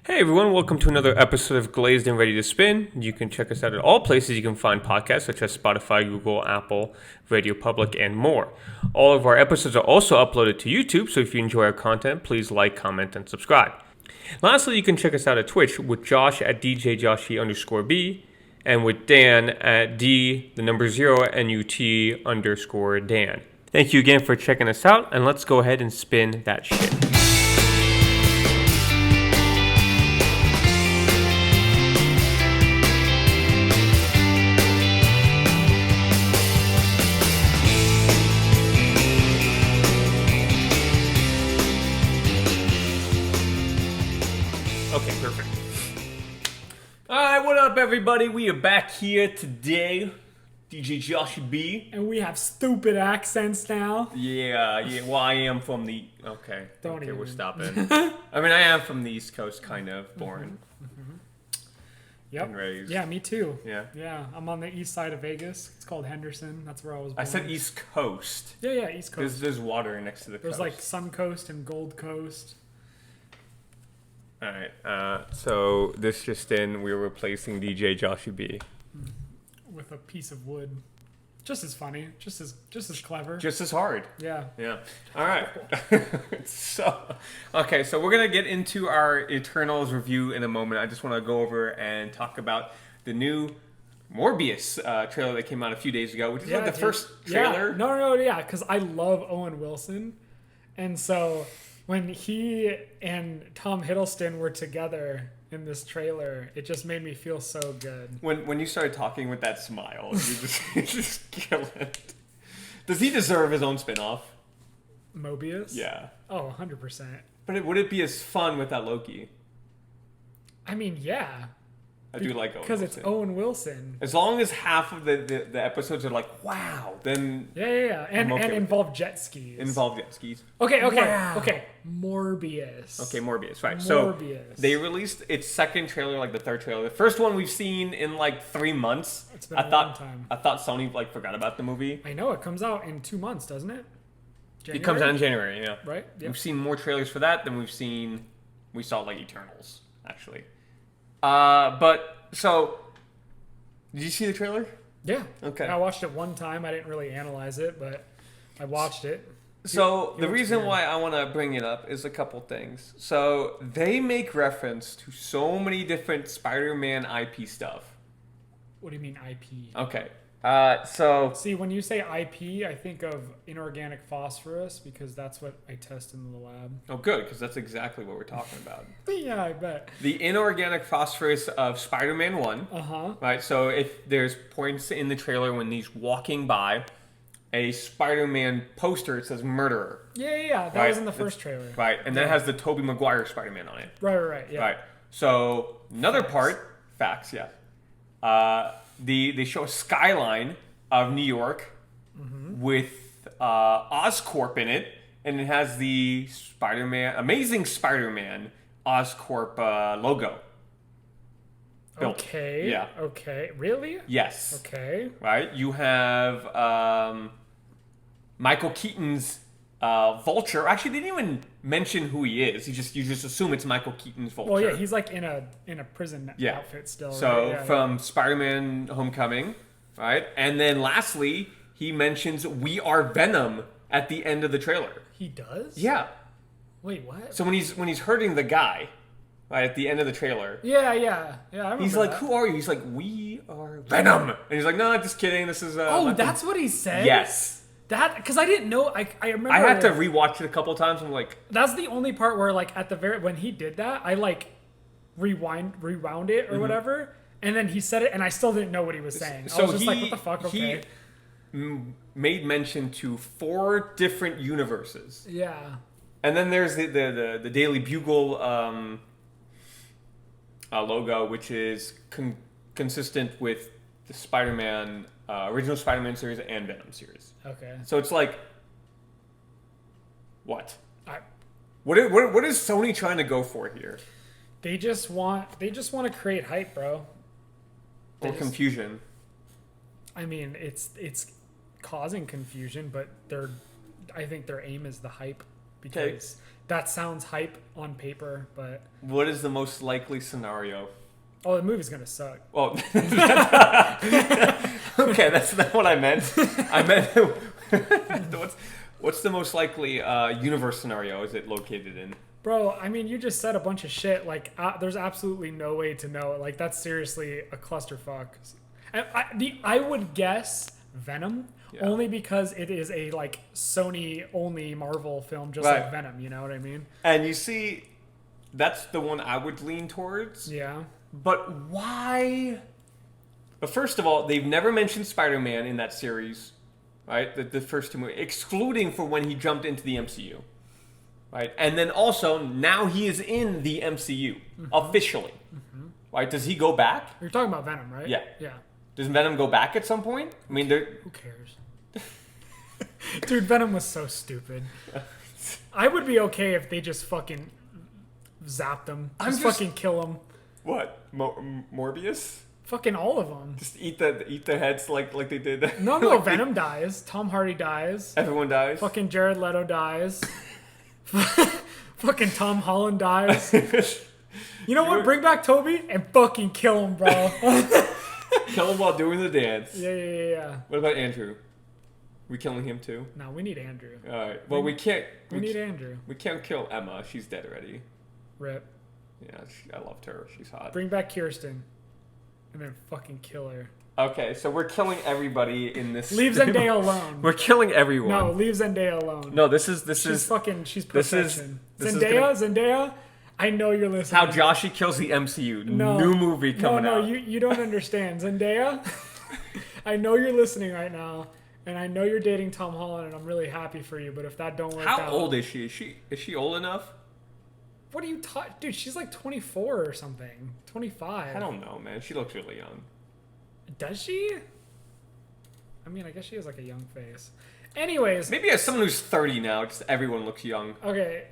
Hey everyone, welcome to another episode of Glazed and Ready to Spin. You can check us out at all places you can find podcasts, such as Spotify, Google, Apple, Radio Public, and more. All of our episodes are also uploaded to YouTube, so if you enjoy our content, please like, comment, and subscribe. Lastly, you can check us out at Twitch with Josh at DJJoshy_B and with Dan at D0NUT_Dan. Thank you again for checking us out, and let's go ahead and spin that shit. Okay, perfect. Alright, what up everybody? We are back here today. DJ Joshy B. And we have stupid accents now. Yeah. Well, I am from the... Okay, we're stopping. I mean, I am from the East Coast, kind of. Born. Yep. And raised. Yeah, me too. Yeah. I'm on the east side of Vegas. It's called Henderson. That's where I was born. I said East Coast. Yeah, East Coast. There's water next to the coast. There's like Sun Coast and Gold Coast. Alright, so this just in, we're replacing DJ Joshy B. With a piece of wood. Just as funny. Just as clever. Just as hard. Yeah. Alright. So we're going to get into our Eternals review in a moment. I just want to go over and talk about the new Morbius trailer that came out a few days ago, which is like the first trailer. Yeah. No, because I love Owen Wilson. And so when he and Tom Hiddleston were together in this trailer, it just made me feel so good. When you started talking with that smile, you just kill it. Does he deserve his own spin-off? Mobius? Yeah. Oh, 100%. But would it be as fun without Loki? I mean, yeah. I do like Owen Wilson. Because it's Owen Wilson. As long as half of the episodes are like, wow, then... Yeah. And okay involve jet skis. Involve jet skis. Okay. Wow. Okay. Morbius. Okay, Morbius, right. Morbius. So they released its second trailer, like the third trailer. The first one we've seen in like 3 months. It's been a long time. I thought Sony like forgot about the movie. I know, it comes out in 2 months, doesn't it? January? It comes out in January, yeah. Right? Yep. We've seen more trailers for that than we saw like Eternals, actually. So, did you see the trailer? Yeah. Okay. I watched it one time. I didn't really analyze it, but I watched it. So, the reason why I want to bring it up is a couple things. So, they make reference to so many different Spider-Man IP stuff. What do you mean IP? Okay. See, when you say IP, I think of inorganic phosphorus because that's what I test in the lab. Oh, good, because that's exactly what we're talking about. Yeah, I bet. The inorganic phosphorus of Spider-Man 1. Uh-huh. Right, so if there's points in the trailer when he's walking by a Spider-Man poster, it says murderer. Yeah. That was in the first trailer. Right, and that has the Tobey Maguire Spider-Man on it. Right, yeah. Right, so another part, facts, yeah. They show a skyline of New York with Oscorp in it, and it has the Amazing Spider-Man Oscorp logo. Built. Okay. Yeah. Okay. Really? Yes. Okay. Right? You have Michael Keaton's Vulture. Actually, they didn't even mention who he is. You just assume it's Michael Keaton's Vulture. Well, yeah, he's like in a prison outfit still. So right? from Spider-Man Homecoming, right? And then lastly, he mentions "We Are Venom" at the end of the trailer. He does? Yeah. Wait, what? So when he's hurting the guy, right at the end of the trailer. Yeah. I remember He's like, that. "Who are you?" He's like, "We are Venom," and he's like, "No, just kidding. This is." That's what he said. Yes. That because I didn't know. I remember. I had to rewatch it a couple times. I'm like, that's the only part where like at the when he did that, I like rewound it or whatever, and then he said it, and I still didn't know what he was saying. So I was just like, what the fuck? Okay. He made mention to 4 different universes. Yeah. And then there's the Daily Bugle logo, which is consistent with the Spider-Man original Spider-Man series and Venom series. Okay. So it's like, what? What is Sony trying to go for here? They just want to create hype, bro. Or confusion. I mean, it's causing confusion, but I think their aim is the hype. because that sounds hype on paper, but... What is the most likely scenario? Oh, the movie's gonna suck. Well, okay, that's not what I meant. I meant what's the most likely universe scenario is it located in? Bro, I mean, you just said a bunch of shit. Like, there's absolutely no way to know. Like, that's seriously a clusterfuck. I would guess Venom, only because it is a, like, Sony-only Marvel film, just like Venom, you know what I mean? And you see, that's the one I would lean towards. Yeah. But why? But first of all, they've never mentioned Spider-Man in that series, right? The first two movies, excluding for when he jumped into the MCU, right? And then also, now he is in the MCU, officially, right? Does he go back? You're talking about Venom, right? Yeah. Yeah. Does Venom go back at some point? I mean, who cares? Dude, Venom was so stupid. I would be okay if they just fucking zapped him. Just fucking kill him. What? Morbius? Fucking all of them. Just eat the heads like they did. No, like Venom dies. Tom Hardy dies. Everyone dies. Fucking Jared Leto dies. Fucking Tom Holland dies. You know what? Bring back Toby and fucking kill him, bro. Kill him while doing the dance. Yeah. What about Andrew? We killing him too? No, we need Andrew. All right. Well, we can't. We need Andrew. We can't kill Emma. She's dead already. Rip. Yeah, I loved her. She's hot. Bring back Kirsten, and then fucking kill her. Okay, so we're killing everybody in this. Leave Zendaya alone. We're killing everyone. No, leave Zendaya alone. No, this is. She's perfection. This Zendaya. I know you're listening. How Joshy kills the MCU. No, new movie coming out. No, you don't understand. Zendaya, I know you're listening right now, and I know you're dating Tom Holland, and I'm really happy for you. But if that don't work out, how old is she? Is she old enough? What are you talking? Dude, she's like 24 or something. 25. I don't know, man. She looks really young. Does she? I mean, I guess she has like a young face. Anyways. Maybe as someone who's 30 now, just everyone looks young. Okay.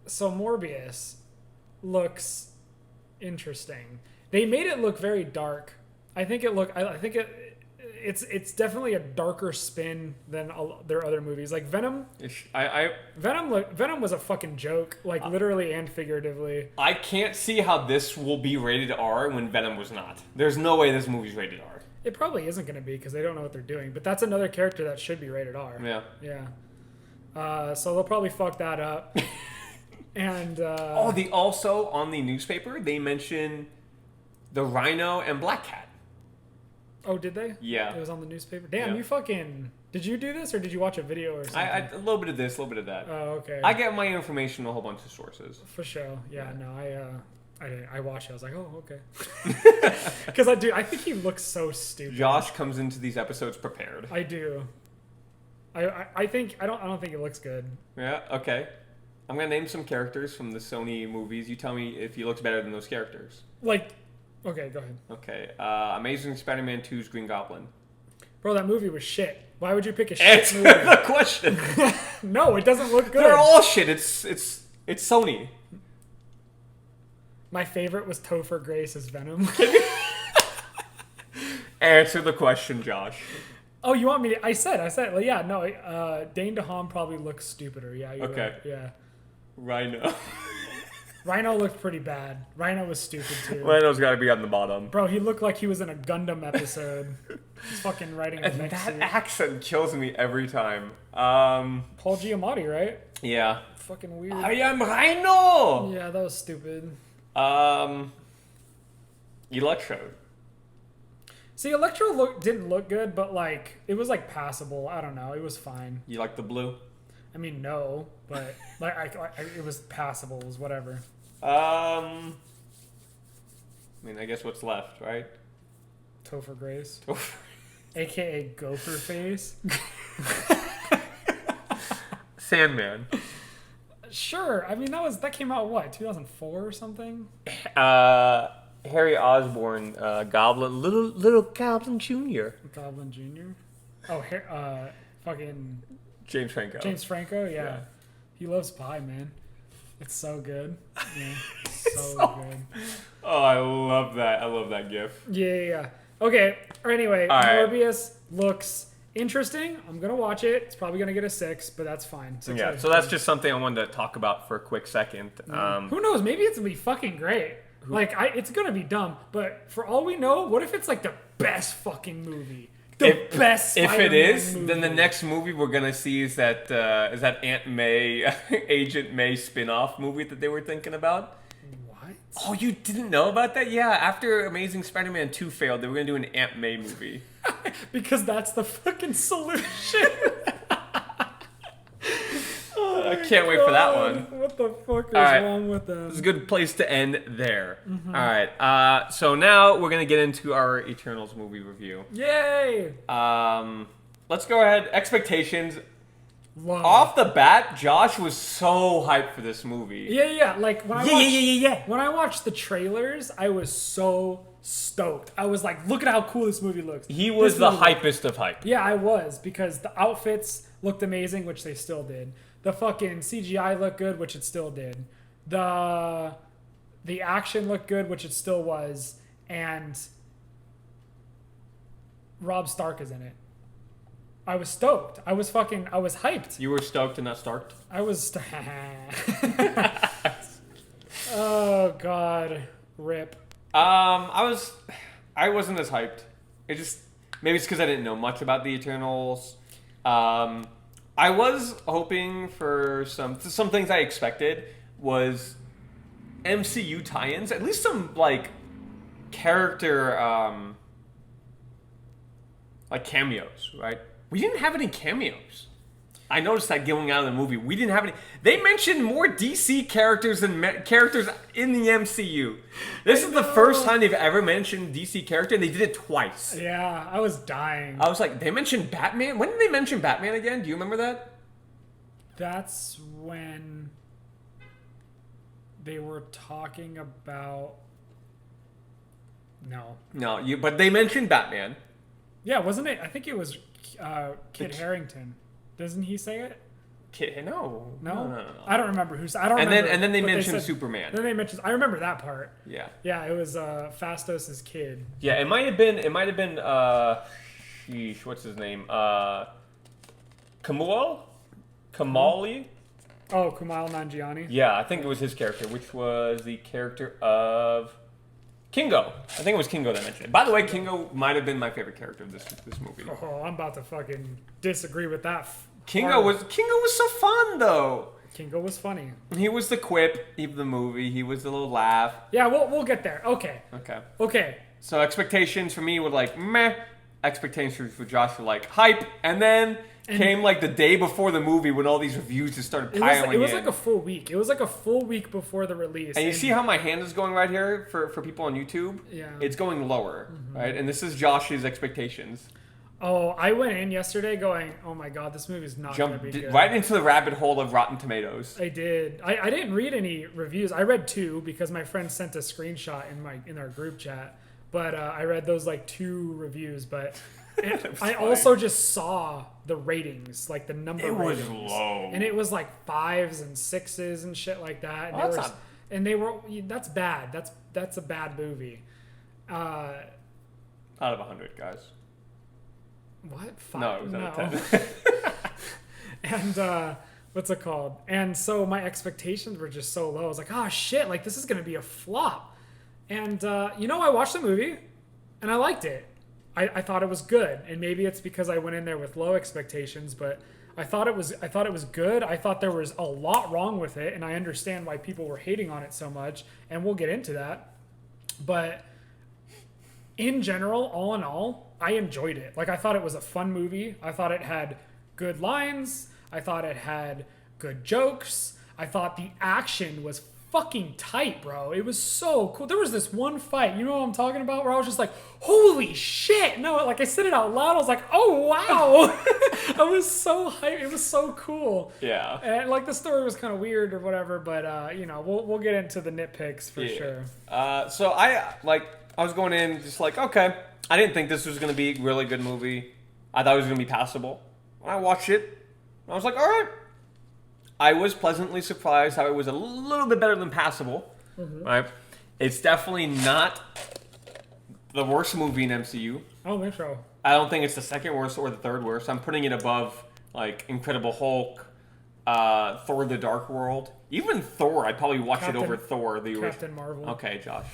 So Morbius looks interesting. They made it look very dark. I think it's definitely a darker spin than their other movies. Like Venom. Venom was a fucking joke, like literally and figuratively. I can't see how this will be rated R when Venom was not. There's no way this movie's rated R. It probably isn't going to be because they don't know what they're doing. But that's another character that should be rated R. Yeah. So they'll probably fuck that up. And also on the newspaper they mention the Rhino and Black Cat. Oh, did they? Yeah. It was on the newspaper. Damn, you fucking... Did you do this or did you watch a video or something? A little bit of this, a little bit of that. Oh, okay. I get my information from a whole bunch of sources. For sure. Yeah. No, I watched it. I was like, oh, okay. Because I think he looks so stupid. Josh comes into these episodes prepared. I do. I think... I don't think it looks good. Yeah, okay. I'm going to name some characters from the Sony movies. You tell me if he looks better than those characters. Like... Okay, go ahead. Okay. Amazing Spider-Man 2's Green Goblin. Bro, that movie was shit. Why would you pick a shit Answer movie? the question. No, it doesn't look good. They're all shit. It's Sony. My favorite was Topher Grace as Venom. Answer the question, Josh. Oh, you want me to... I said. Well, yeah, no. Dane DeHaan probably looks stupider. Yeah, you're right. Yeah. Rhino. Rhino looked pretty bad. Rhino was stupid too. Rhino's got to be on the bottom. Bro, he looked like he was in a Gundam episode. He's fucking riding a mech that suit. accent kills me every time. Paul Giamatti, right? Yeah. Fucking weird. I am Rhino! Yeah, that was stupid. Electro. See, Electro didn't look good, but like it was like passable. I don't know. It was fine. You like the blue? I mean, no, but like it was passable. It was whatever. I mean, I guess what's left, right? Topher Grace, aka Gopher Face. Sandman. Sure. I mean, that came out what 2004 or something. Harry Osborn, Goblin, little Goblin Jr. Goblin Jr. Oh, fucking James Franco. James Franco, yeah. He loves pie, man. It's so good. Yeah, so good. Oh, I love that. I love that gif. Yeah. Okay. Or anyway, all right. Morbius looks interesting. I'm gonna watch it. It's probably gonna get a 6, but that's fine. 6 out Yeah, of so 10. that's just something I wanted to talk about for a quick second. Who knows? Maybe it's gonna be fucking great. It's gonna be dumb, but for all we know, what if it's like the best fucking movie? The best If Spider-Man it is, movie. then the next movie we're gonna see is that Aunt May, Agent May spin-off movie that they were thinking about. What? Oh, you didn't know about that? Yeah, after Amazing Spider-Man 2 failed, they were gonna do an Aunt May movie. Because that's the fucking solution. I can't wait for that one. What the fuck is right. wrong with them? It's a good place to end there. All right, so now we're gonna get into our Eternals movie review. Yay! Let's go ahead. Expectations. Wow. Off the bat, Josh was so hyped for this movie. Yeah. Like when I Yeah. when I watched the trailers, I was so stoked. I was like, look at how cool this movie looks. He was This the movie- hypest of hype. Yeah, I was, because the outfits looked amazing, which they still did. The fucking CGI looked good, which it still did. The action looked good, which it still was. And Rob Stark is in it. I was stoked. I was hyped. You were stoked and not starked? I was Oh god. Rip. I wasn't as hyped. It just, maybe it's because I didn't know much about the Eternals. I was hoping for some things I expected was MCU tie-ins, at least some like character like cameos, right? We didn't have any cameos. I noticed that going out of the movie, we didn't have any. They mentioned more DC characters than characters in the MCU. This is the first time they've ever mentioned DC character, and they did it twice. Yeah, I was dying. I was like, they mentioned Batman? When did they mention Batman again? Do you remember that? That's when they were talking about. No. No, but they mentioned Batman. Yeah, wasn't it? I think it was Kit Harington. Doesn't he say it? No. I don't remember who. I don't remember. And then they but mentioned said- Superman. Then they mentioned. I remember that part. Yeah. Yeah, it was Phastos' kid. Yeah, it might have been. Sheesh, what's his name? Kamali. Oh, Kumail Nanjiani. Yeah, I think it was his character, which was the character of Kingo. I think it was Kingo that mentioned it. By the way, Kingo might have been my favorite character of this movie. Oh, I'm about to fucking disagree with that. Kingo was so fun though. Kingo was funny. He was the quip of the movie. He was the little laugh. Yeah, we'll get there. Okay. So expectations for me were like meh. Expectations for Josh were like hype, and then came like the day before the movie when all these reviews just started piling in. It was like a full week. It was like a full week before the release. And you see how my hand is going right here for people on YouTube? Yeah. It's going lower, right? And this is Josh's expectations. Oh, I went in yesterday going, oh my god, this movie's not going to be good. Right into the rabbit hole of Rotten Tomatoes. I did. I didn't read any reviews. I read 2 because my friend sent a screenshot in our group chat. But I read those like 2 reviews. But I also just saw the ratings, like the number. It was ratings. low, and it was like 5s and 6s and shit like that. And that's bad. That's a bad movie. Out of 100, guys. What? 5? No, it was out of 10. And what's it called? And so my expectations were just so low. I was like, oh shit, like this is gonna be a flop. And I watched the movie and I liked it. I thought it was good, and maybe it's because I went in there with low expectations, but I thought it was good. I thought there was a lot wrong with it, and I understand why people were hating on it so much, and we'll get into that. But in general, all in all, I enjoyed it. Like, I thought it was a fun movie. I thought it had good lines. I thought it had good jokes. I thought the action was fucking tight, bro. It was so cool. There was this one fight, you know what I'm talking about, where I was just like, holy shit. No, like I said it out loud. I was like, oh wow. I was so hyped. It was so cool. Yeah. And like the story was kind of weird or whatever, but we'll get into the nitpicks for sure. So I was going in just like, okay, I didn't think this was going to be a really good movie. I thought it was going to be passable. When I watched it, I was like, all right. I was pleasantly surprised how it was a little bit better than passable. Right? It's definitely not the worst movie in MCU. I don't think so. I don't think it's the second worst or the third worst. I'm putting it above like Incredible Hulk, Thor: The Dark World. Even Thor, I'd probably watch it over Thor. The Captain Marvel. Okay, Josh.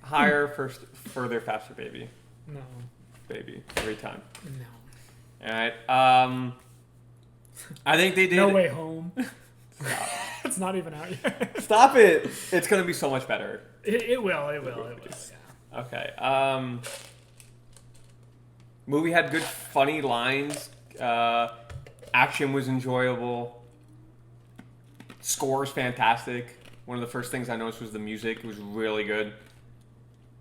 Higher, first, further, faster, baby. No. Baby, every time. No. All right. I think they did. No Way Home. Stop. It's not even out yet. Stop it! It's gonna be so much better. It will. Yeah. Okay. Movie had good, funny lines. Action was enjoyable. Score's fantastic. One of the first things I noticed was the music. It was really good.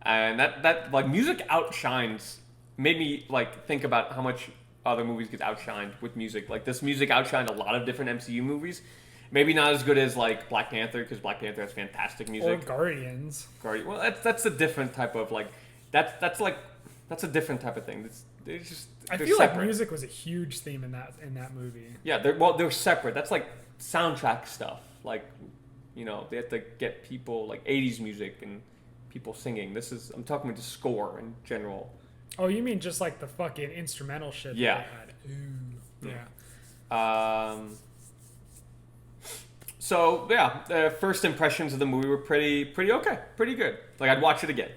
And that like music outshines, made me like think about how much other movies get outshined with music. Like this music outshined a lot of different MCU movies. Maybe not as good as like Black Panther, because Black Panther has fantastic music. Or Guardians. Well, that's a different type of like that's a different type of thing. They're I feel separate. Like music was a huge theme in that movie. Yeah, they're separate. That's like soundtrack stuff. Like, you know, they have to get people like 80s music and people singing. I'm talking about the score in general. Oh, you mean just like the fucking instrumental shit? Yeah. That they had. Ooh. Yeah. So yeah, the first impressions of the movie were pretty okay, pretty good. Like I'd watch it again.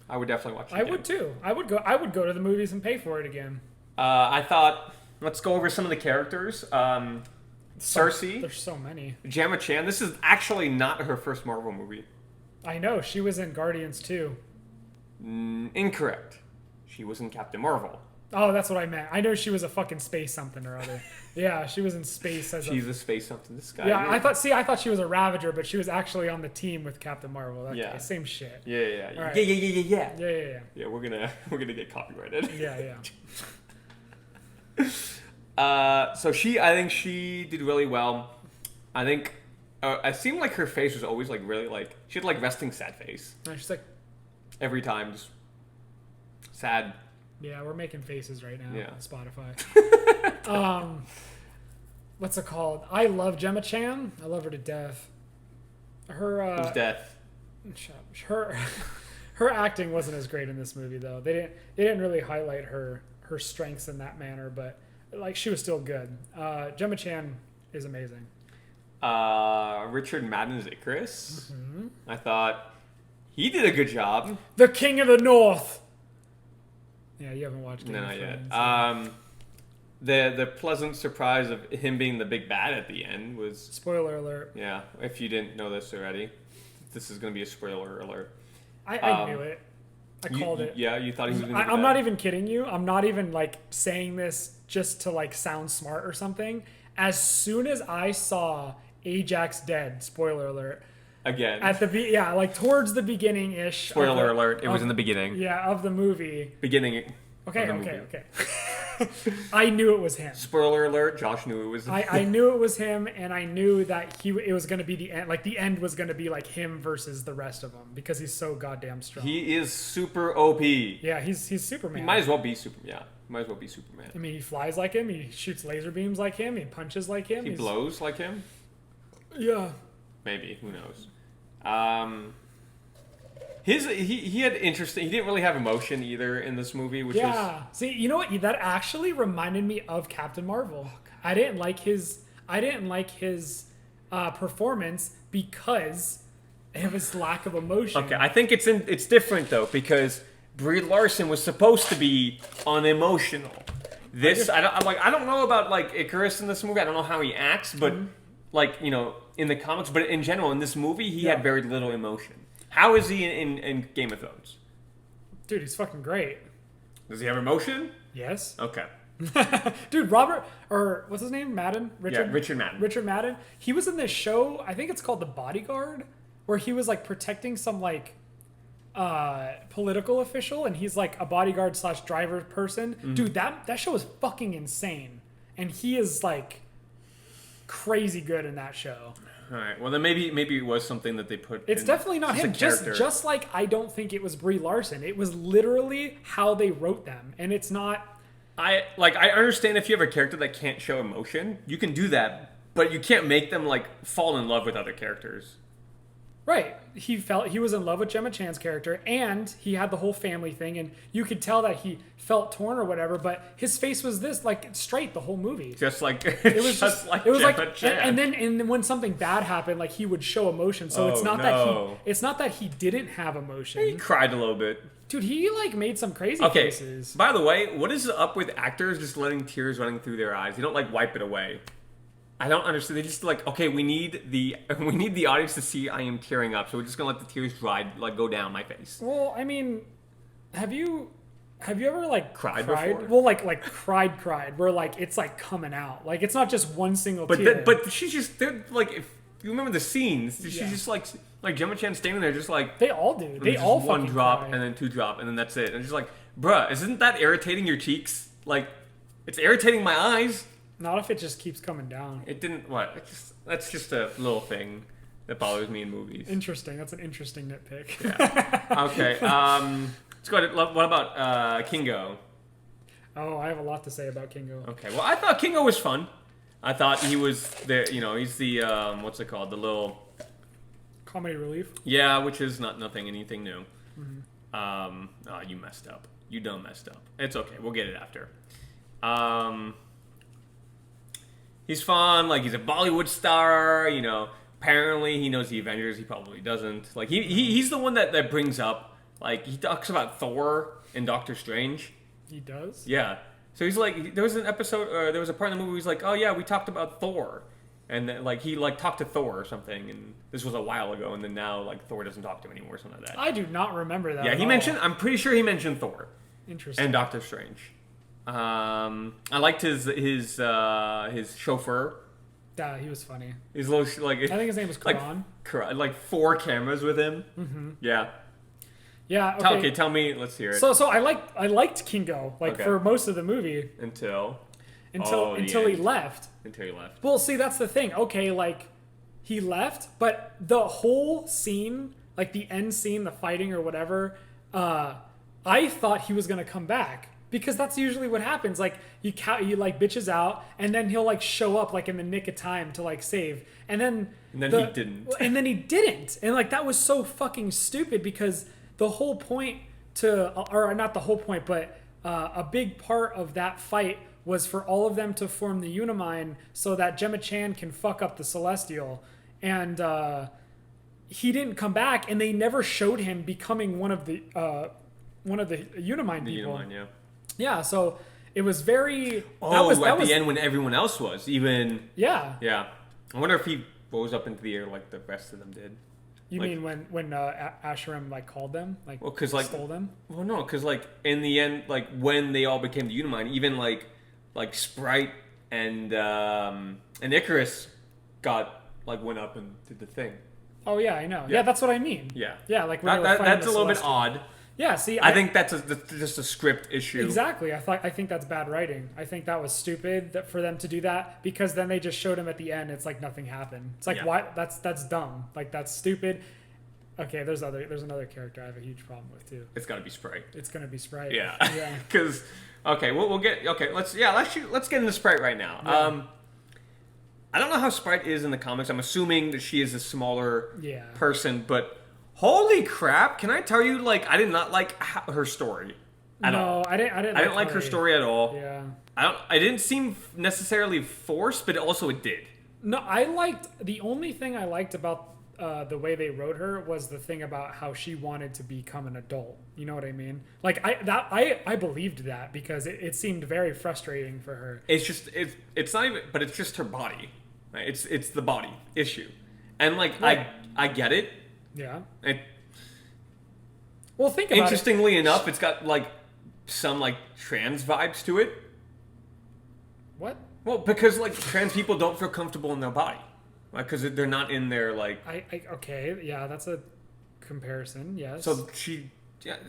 I would definitely watch it again. I would too. I would go to the movies and pay for it again. I thought, let's go over some of the characters. Cersei. There's so many. Gemma Chan. This is actually not her first Marvel movie. I know. She was in Guardians too. Incorrect. She was in Captain Marvel. Oh, that's what I meant. I know she was a fucking space something or other. Yeah, she was in space as She's a space something. This guy. Yeah, I thought she was a Ravager, but she was actually on the team with Captain Marvel. Okay, yeah. Same shit. Yeah. Right. Yeah. Yeah, we're gonna get copyrighted. Yeah. So I think she did really well. I think it seemed like her face was always like really like she had like resting sad face. No, she's like every time just sad. Yeah, we're making faces right now on Spotify. What's it called? I love Gemma Chan. I love her to death. Her death. Her acting wasn't as great in this movie though. They didn't really highlight her strengths in that manner, but like she was still good. Gemma Chan is amazing. Richard Madden's Icarus. Mm-hmm. I thought he did a good job. The King of the North. Yeah, you haven't watched Game of Thrones. Not yet. The pleasant surprise of him being the big bad at the end was... Spoiler alert. Yeah, if you didn't know this already, this is going to be a spoiler alert. I knew it. I called it. Yeah, you thought he was going to be I'm not even kidding you. I'm not even like saying this just to like sound smart or something. As soon as I saw Ajax dead, spoiler alert, again. Like towards the beginning-ish. Spoiler alert, it was in the beginning. Yeah, of the movie. Beginning. Okay. I knew it was him. Spoiler alert, Josh knew it was him. I knew it was him, and I knew that it was going to be the end. Like, the end was going to be, like, him versus the rest of them, because he's so goddamn strong. He is super OP. Yeah, he's Superman. He might as well be Superman. I mean, he flies like him, he shoots laser beams like him, he punches like him. He blows like him? Yeah. Maybe, who knows. He had interesting. He didn't really have emotion either in this movie, which was... See, you know what? That actually reminded me of Captain Marvel. I didn't like his performance because of his lack of emotion. Okay, I think it's different though, because Brie Larson was supposed to be unemotional. I don't know about like Icarus in this movie. I don't know how he acts, but like, you know, in the comics, but in general in this movie he had very little emotion. How is he in Game of Thrones? Dude, he's fucking great. Does he have emotion? Yes. Okay. Dude, what's his name? Madden? Richard Madden. Richard Madden. He was in this show, I think it's called The Bodyguard, where he was like protecting some like political official, and he's like a bodyguard / driver person. Mm-hmm. Dude, that show is fucking insane. And he is like crazy good in that show. All right. Well, then maybe it was something that they put. It's definitely not him. Just like I don't think it was Brie Larson. It was literally how they wrote them, and it's not. I understand if you have a character that can't show emotion, you can do that, but you can't make them like fall in love with other characters. Right. He was in love with Gemma Chan's character, and he had the whole family thing, and you could tell that he felt torn or whatever. But his face was this like straight the whole movie. Just like It was just like Gemma Chan. and then when something bad happened, like he would show emotion. So it's not that he didn't have emotion. He cried a little bit. Dude, he like made some crazy faces. By the way, what is up with actors just letting tears running through their eyes? They don't like wipe it away. I don't understand. They just like, okay, we need the audience to see I am tearing up, so we're just gonna let the tears go down my face. Well, I mean, have you ever like cried before? Well, like cried, where like it's like coming out, like it's not just one single tear. But she's just they're like, if you remember the scenes, she's just like Gemma Chan standing there, just like they all do. They all one fucking drop cry. and then two drop and then that's it. And it's just like, bruh, isn't that irritating your cheeks? Like, it's irritating my eyes. Not if it just keeps coming down. It didn't. What? That's just a little thing that bothers me in movies. Interesting. That's an interesting nitpick. Yeah. Okay. Let's go ahead. What about Kingo? Oh, I have a lot to say about Kingo. Okay. Well, I thought Kingo was fun. I thought he was the. You know, he's the what's it called? The little comedy relief. Yeah, which is anything new. Mm-hmm. Oh, you messed up. You done messed up. It's okay. We'll get it after. He's fun, like he's a Bollywood star, you know. Apparently he knows the Avengers, he probably doesn't. Like he's the one that brings up, like he talks about Thor and Doctor Strange. He does? Yeah. So he's like, there was an episode, there was a part in the movie where he's like, oh yeah, we talked about Thor. And then like he like talked to Thor or something, and this was a while ago, and then now like Thor doesn't talk to him anymore or something like that. I do not remember that. Yeah, I'm pretty sure he mentioned Thor. Interesting. And Doctor Strange. I liked his chauffeur. Yeah, he was funny. His little like. I think his name was Karan. Like 4 cameras with him. Mm-hmm. Yeah. Yeah. Okay. Tell me. Let's hear it. So I liked Kingo for most of the movie until he left. Until he left. Well, see, that's the thing. Okay, like he left, but the whole scene, like the end scene, the fighting or whatever, I thought he was gonna come back. Because that's usually what happens. Like he like bitches out, and then he'll like show up like in the nick of time to like save, and then he didn't. And then he didn't, and like that was so fucking stupid because the whole point or not the whole point, but a big part of that fight was for all of them to form the Unimind so that Gemma Chan can fuck up the Celestial, and he didn't come back, and they never showed him becoming one of the Unimind people. Unimind, yeah. Yeah, so it was very. The end when everyone else was even. Yeah. Yeah, I wonder if he rose up into the air like the rest of them did. You mean when Asherim like called them, like stole them? Well, no, because like in the end, like when they all became the Unimind, even like Sprite and Icarus went up and did the thing. Oh yeah, I know. Yeah, that's what I mean. Yeah. Yeah, like when that's a little bit odd. Yeah, see, I think that's just a script issue. Exactly. I think that's bad writing. I think that was stupid for them to do that because then they just showed him at the end. It's like nothing happened. It's like why? That's dumb. Like that's stupid. Okay, there's another character I have a huge problem with too. It's got to be Sprite. It's gonna be Sprite. Yeah. Yeah. Because we'll get let's get into Sprite right now. Yeah. I don't know how Sprite is in the comics. I'm assuming that she is a smaller person, but. Holy crap! Can I tell you, like, I did not like her story at all. No, I didn't like her story at all. Yeah. I didn't seem necessarily forced, but also it did. No, the only thing I liked about the way they wrote her was the thing about how she wanted to become an adult. You know what I mean? Like I believed that because it seemed very frustrating for her. It's not even, but it's just her body. Right? It's the body issue, and like I get it. Yeah. Well, think about it. Interestingly enough, it's got like some like trans vibes to it. What? Well, because like trans people don't feel comfortable in their body, like because they're not in their like. Okay, yeah, that's a comparison. Yes. So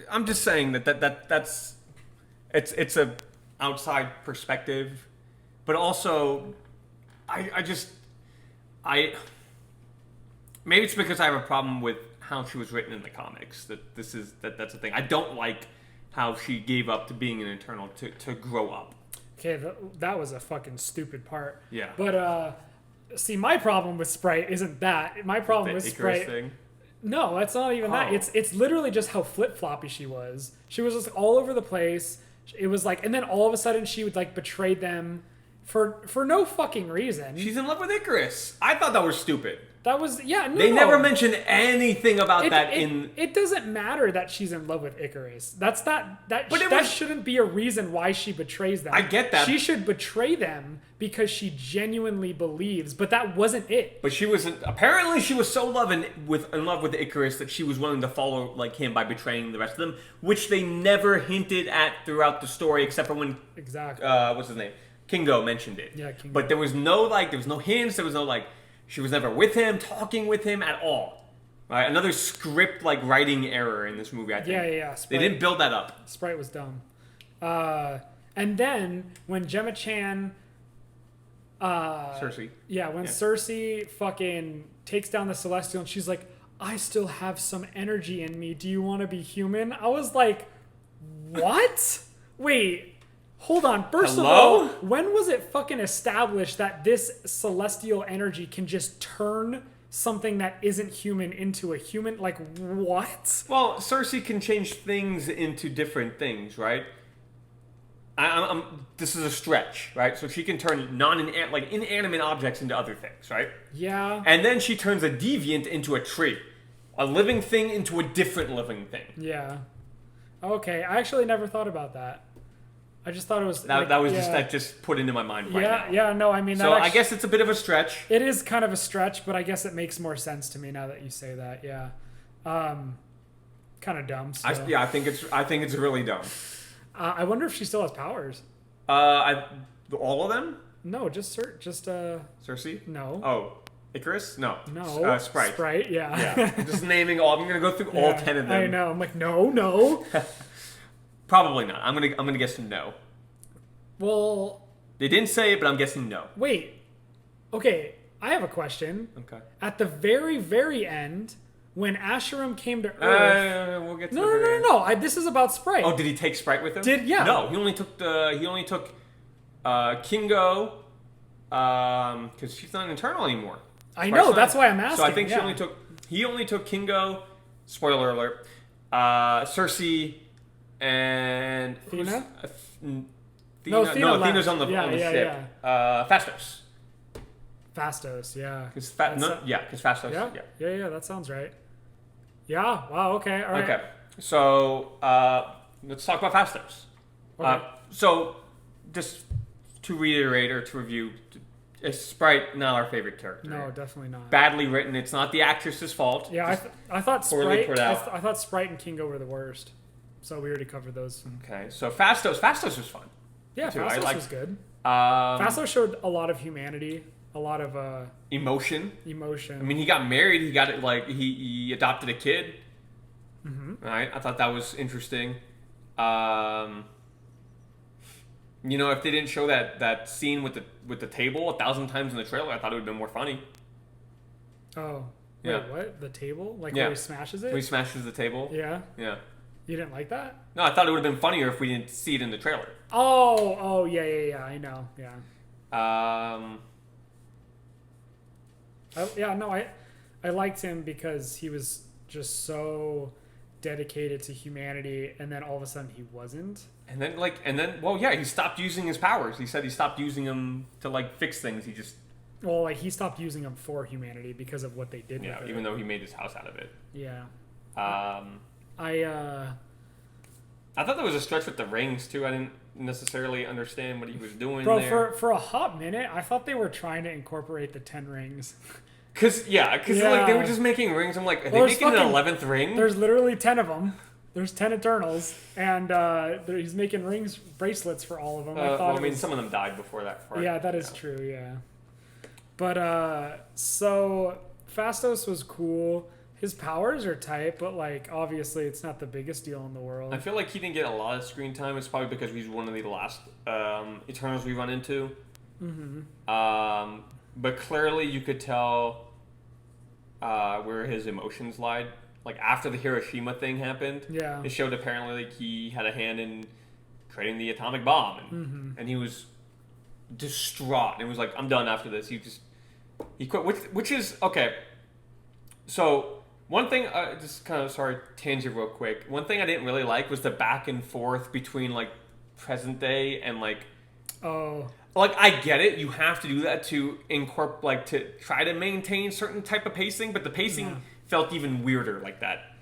I'm just saying that's it's a outside perspective, but also maybe it's because I have a problem with how she was written in the comics. That's the thing. I don't like how she gave up to being an Eternal to grow up. Okay, that was a fucking stupid part. Yeah. But see, my problem with Sprite isn't that. My problem with Sprite. Thing. No, that's not even that. It's literally just how flip-floppy she was. She was just all over the place. It was like, and then all of a sudden she would like betray them for no fucking reason. She's in love with Icarus. I thought that was stupid. That was They never mentioned anything about that in. It doesn't matter that she's in love with Icarus. That shouldn't be a reason why she betrays them. I get that. She should betray them because she genuinely believes, but that wasn't it. But she wasn't. Apparently, she was so in love with Icarus that she was willing to follow like him by betraying the rest of them, which they never hinted at throughout the story, except for when what's his name, Kingo mentioned it. Yeah, Kingo. But there was no hints. There was no like. She was never with him, talking with him at all. Right? Another script writing error in this movie, I think. Yeah. Sprite, they didn't build that up. Sprite was dumb. And then when Gemma Chan, Cersei. Yeah, when Cersei fucking takes down the Celestial and she's like, I still have some energy in me. Do you want to be human? I was like, what? Wait. Hold on. First of all, when was it fucking established that this celestial energy can just turn something that isn't human into a human? Like, what? Well, Cersei can change things into different things, right? This is a stretch, right? So she can turn inanimate objects into other things, right? Yeah. And then she turns a deviant into a tree. A living thing into a different living thing. Yeah. Okay. I actually never thought about that. I just thought it was that just put into my mind right now. Yeah, no, I mean... I guess it's a bit of a stretch. It is kind of a stretch, but I guess it makes more sense to me now that you say that, yeah. Kind of dumb, so. I think it's really dumb. I wonder if she still has powers. All of them? No, just Cersei? No. Oh, Icarus? No. No. Sprite. Sprite, yeah. Yeah. Just naming all. I'm going to go through all 10 of them. I know. I'm like, no. Probably not. I'm gonna guess no. Well, they didn't say it, but I'm guessing no. Wait. Okay, I have a question. Okay. At the very, very end, when Asherim came to Earth, we'll get to no. This is about Sprite. Oh, did he take Sprite with him? Yeah. No, he only took Kingo, because she's not an Eternal anymore. I know. That's why I'm asking. So I think he only took Kingo. Spoiler alert. Cersei. And Athena? Athena's on the ship. Yeah. Fastos. Fastos, yeah. Because Fastos. Yeah. That sounds right. Yeah. Wow. Okay. All right. Okay. So let's talk about Fastos. Okay. So just to reiterate or to review, is Sprite not our favorite character? No, definitely not. Badly written. It's not the actress's fault. Yeah, I thought poorly Sprite. put out. I thought Sprite and Kingo were the worst. So we already covered those. Okay, so Fastos was fun. Yeah, Fastos was good. Fastos showed a lot of humanity, a lot of emotion. I mean, he got married. He got it he adopted a kid. Mm-hmm. Right. I thought that was interesting. If they didn't show that scene with the table 1,000 times in the trailer, I thought it would have been more funny. Oh. Yeah. Wait, what? The table? Where he smashes it? Where he smashes the table. Yeah. Yeah. You didn't like that? No, I thought it would have been funnier if we didn't see it in the trailer. Oh, yeah. I know. Yeah. I liked him because he was just so dedicated to humanity, and then all of a sudden he wasn't. And then he stopped using his powers. He said he stopped using them to fix things. He just he stopped using them for humanity because of what they did. Yeah, with even it. though he made his house out of it. Yeah. I thought there was a stretch with the rings too. I didn't necessarily understand what he was doing there. Bro, for a hot minute, I thought they were trying to incorporate the 10 rings. Because they were just making rings. I'm like, are they making an 11th ring? There's literally 10 of them. There's 10 Eternals, and he's making bracelets for all of them. Some of them died before that part. Yeah, that is true. Yeah, but so Fastos was cool. His powers are tight, but obviously it's not the biggest deal in the world. I feel like he didn't get a lot of screen time. It's probably because he's one of the last Eternals we run into. Mm-hmm. But clearly you could tell where his emotions lied. After the Hiroshima thing happened, it showed apparently he had a hand in creating the atomic bomb, and he was distraught. And it was like, I'm done after this. He quit, which is okay. So One thing, just kind of sorry, tangent real quick. One thing I didn't really like was the back and forth between like present day and like. Oh. Like I get it, you have to do that to incorporate, like to try to maintain certain type of pacing, but the pacing felt even weirder like that,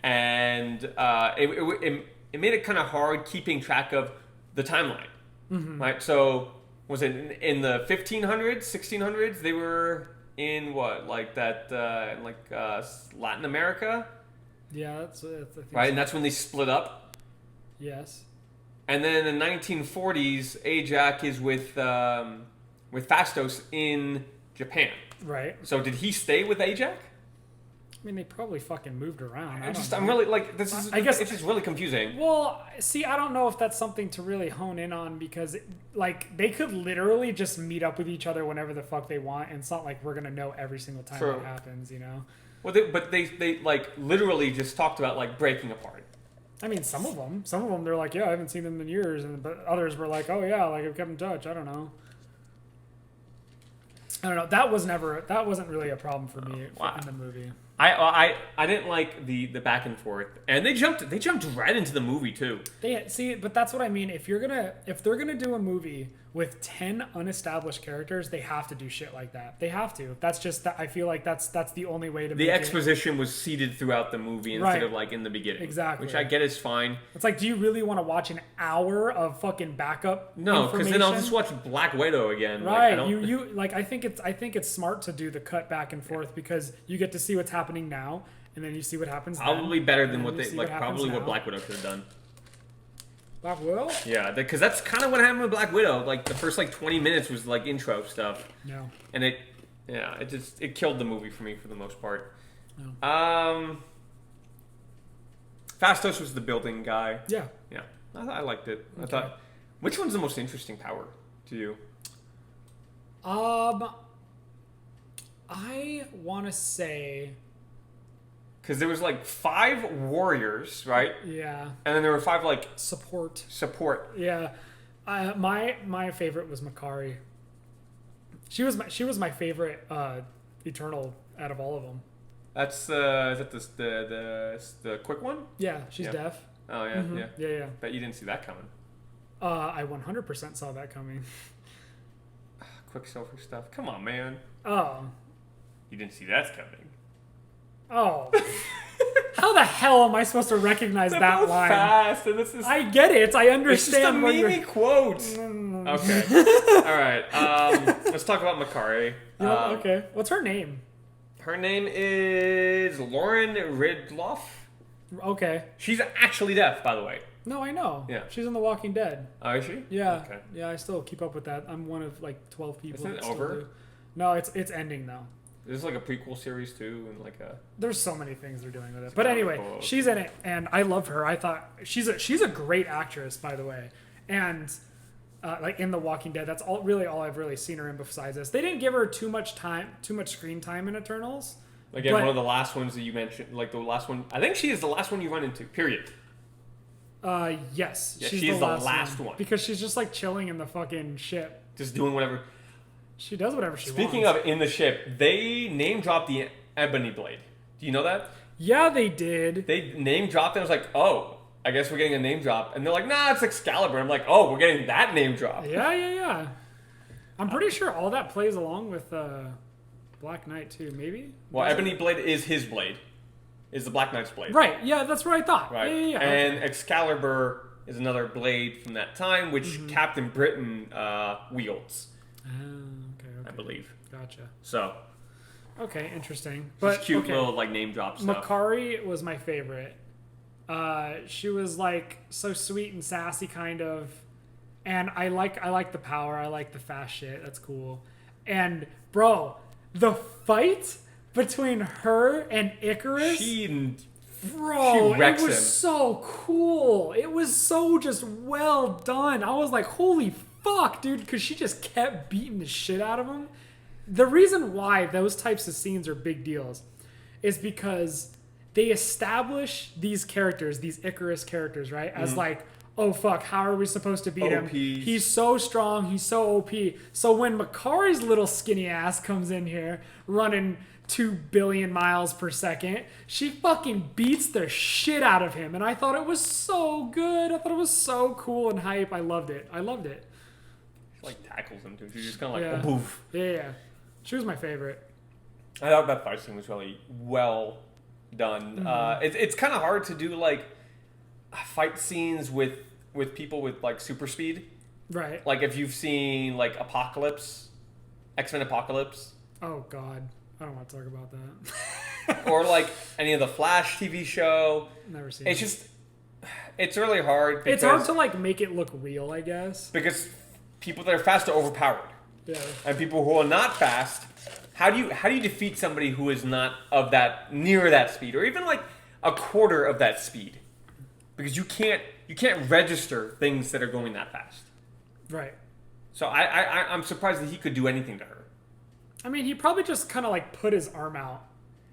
and it made it kind of hard keeping track of the timeline, right? So was it in the 1500s, 1600s? They were in what like that, Latin America, Yeah, that's I think right? so. And that's when they split up. Yes. And then in the 1940s, Ajax is with Fastos in Japan. Right. So did he stay with Ajax? I mean, they probably fucking moved around. I'm really like this is. I guess it's just really confusing. Well, see, I don't know if that's something to really hone in on because, like, they could literally just meet up with each other whenever the fuck they want, and it's not like we're gonna know every single time True. that happens, you know? Well, but they like literally just talked about like breaking apart. I mean, some of them, they're like, yeah, I haven't seen them in years, but others were like, oh yeah, like I've kept in touch. I don't know. That wasn't really a problem for me in the movie. I didn't like the back and forth, and they jumped right into the movie too. But that's what I mean. If they're gonna do a movie with 10 unestablished characters, they have to do shit like that. They have to. That's just that. I feel like that's the only way to. The make exposition was seated throughout the movie instead of like in the beginning. Exactly. Which I get is fine. It's like, do you really want to watch an hour of fucking backup? No, because then I'll just watch Black Widow again. Right. I think it's smart to do the cut back and forth because you get to see what's happening now, and then you see what happens. Probably then, better than what Black Widow could have done. Black Widow? Yeah, because that's kind of what happened with Black Widow. Like the first like 20 minutes was like intro stuff. No. And it killed the movie for me for the most part. No. Fastos was the building guy. Yeah. Yeah, I liked it. Okay. I thought, which one's the most interesting power to you? I want to say. Because there was like 5 warriors, right? Yeah. And then there were 5 like Support. Yeah. My favorite was Makari. She was my favorite Eternal out of all of them. That's is that the quick one? Yeah, she's deaf. Oh yeah, Yeah. Bet you didn't see that coming. I 100% saw that coming. Quicksilver stuff. Come on, man. Oh. You didn't see that's coming. Oh. How the hell am I supposed to recognize that line? Fast, and this is. I get it. I understand. It's just a meme quote. Okay. All right. Let's talk about Makari. Okay. What's her name? Her name is Lauren Ridloff. Okay. She's actually deaf, by the way. No, I know. Yeah. She's in The Walking Dead. Oh, is she? Yeah. Okay. Yeah, I still keep up with that. I'm one of like 12 people. Isn't it that still over? do. No, it's ending though. There's like a prequel series too, and like a. There's so many things they're doing with it. But anyway, she's in it, and I love her. I thought she's a great actress, by the way, and like in The Walking Dead, that's all I've really seen her in besides this. They didn't give her too much screen time in Eternals. Again, one of the last ones that you mentioned, like the last one. I think she is the last one you run into. Period. Yes. Yeah, she's the last one. because she's just like chilling in the fucking ship. Just doing whatever. She does whatever she wants. Speaking of in the ship, they name dropped the Ebony Blade. Do you know that? Yeah, they did. They name dropped it. I was like, oh, I guess we're getting a name drop. And they're like, nah, it's Excalibur. I'm like, oh, we're getting that name drop. Yeah. I'm pretty sure all that plays along with Black Knight too, maybe? Well, Ebony Blade is his blade. Is the Black Knight's blade. Right, yeah, that's what I thought. Right. Yeah. And Excalibur is another blade from that time, which Captain Britain wields. Okay. I believe. Gotcha. So. Okay, interesting. But cute little like name drop stuff. Makari was my favorite. She was like so sweet and sassy, kind of, and I like the power. I like the fast shit. That's cool. And bro, the fight between her and Icarus. It was so cool. It was so just well done. I was like, holy fuck, dude, because she just kept beating the shit out of him. The reason why those types of scenes are big deals is because they establish these characters, these Icarus characters, right? As like, oh fuck, how are we supposed to beat him? He's so strong, he's so OP. So when Makari's little skinny ass comes in here running 2 billion miles per second. She fucking beats the shit out of him, and I thought it was so good. I thought it was so cool and hype. I loved it. She like tackles him too. She's just kind of like poof. Yeah. She was my favorite. I thought that fight scene was really well done. It's kind of hard to do like fight scenes with people with like super speed. Right. Like if you've seen like X-Men Apocalypse. Oh God, I don't want to talk about that. Or like any of the Flash TV show. Never seen. It's really hard. It's hard to like make it look real, I guess. Because people that are fast are overpowered. Yeah. And people who are not fast, how do you defeat somebody who is not of that near that speed, or even like a quarter of that speed? Because you can't register things that are going that fast. Right. So I'm surprised that he could do anything to her. I mean, he probably just kind of like put his arm out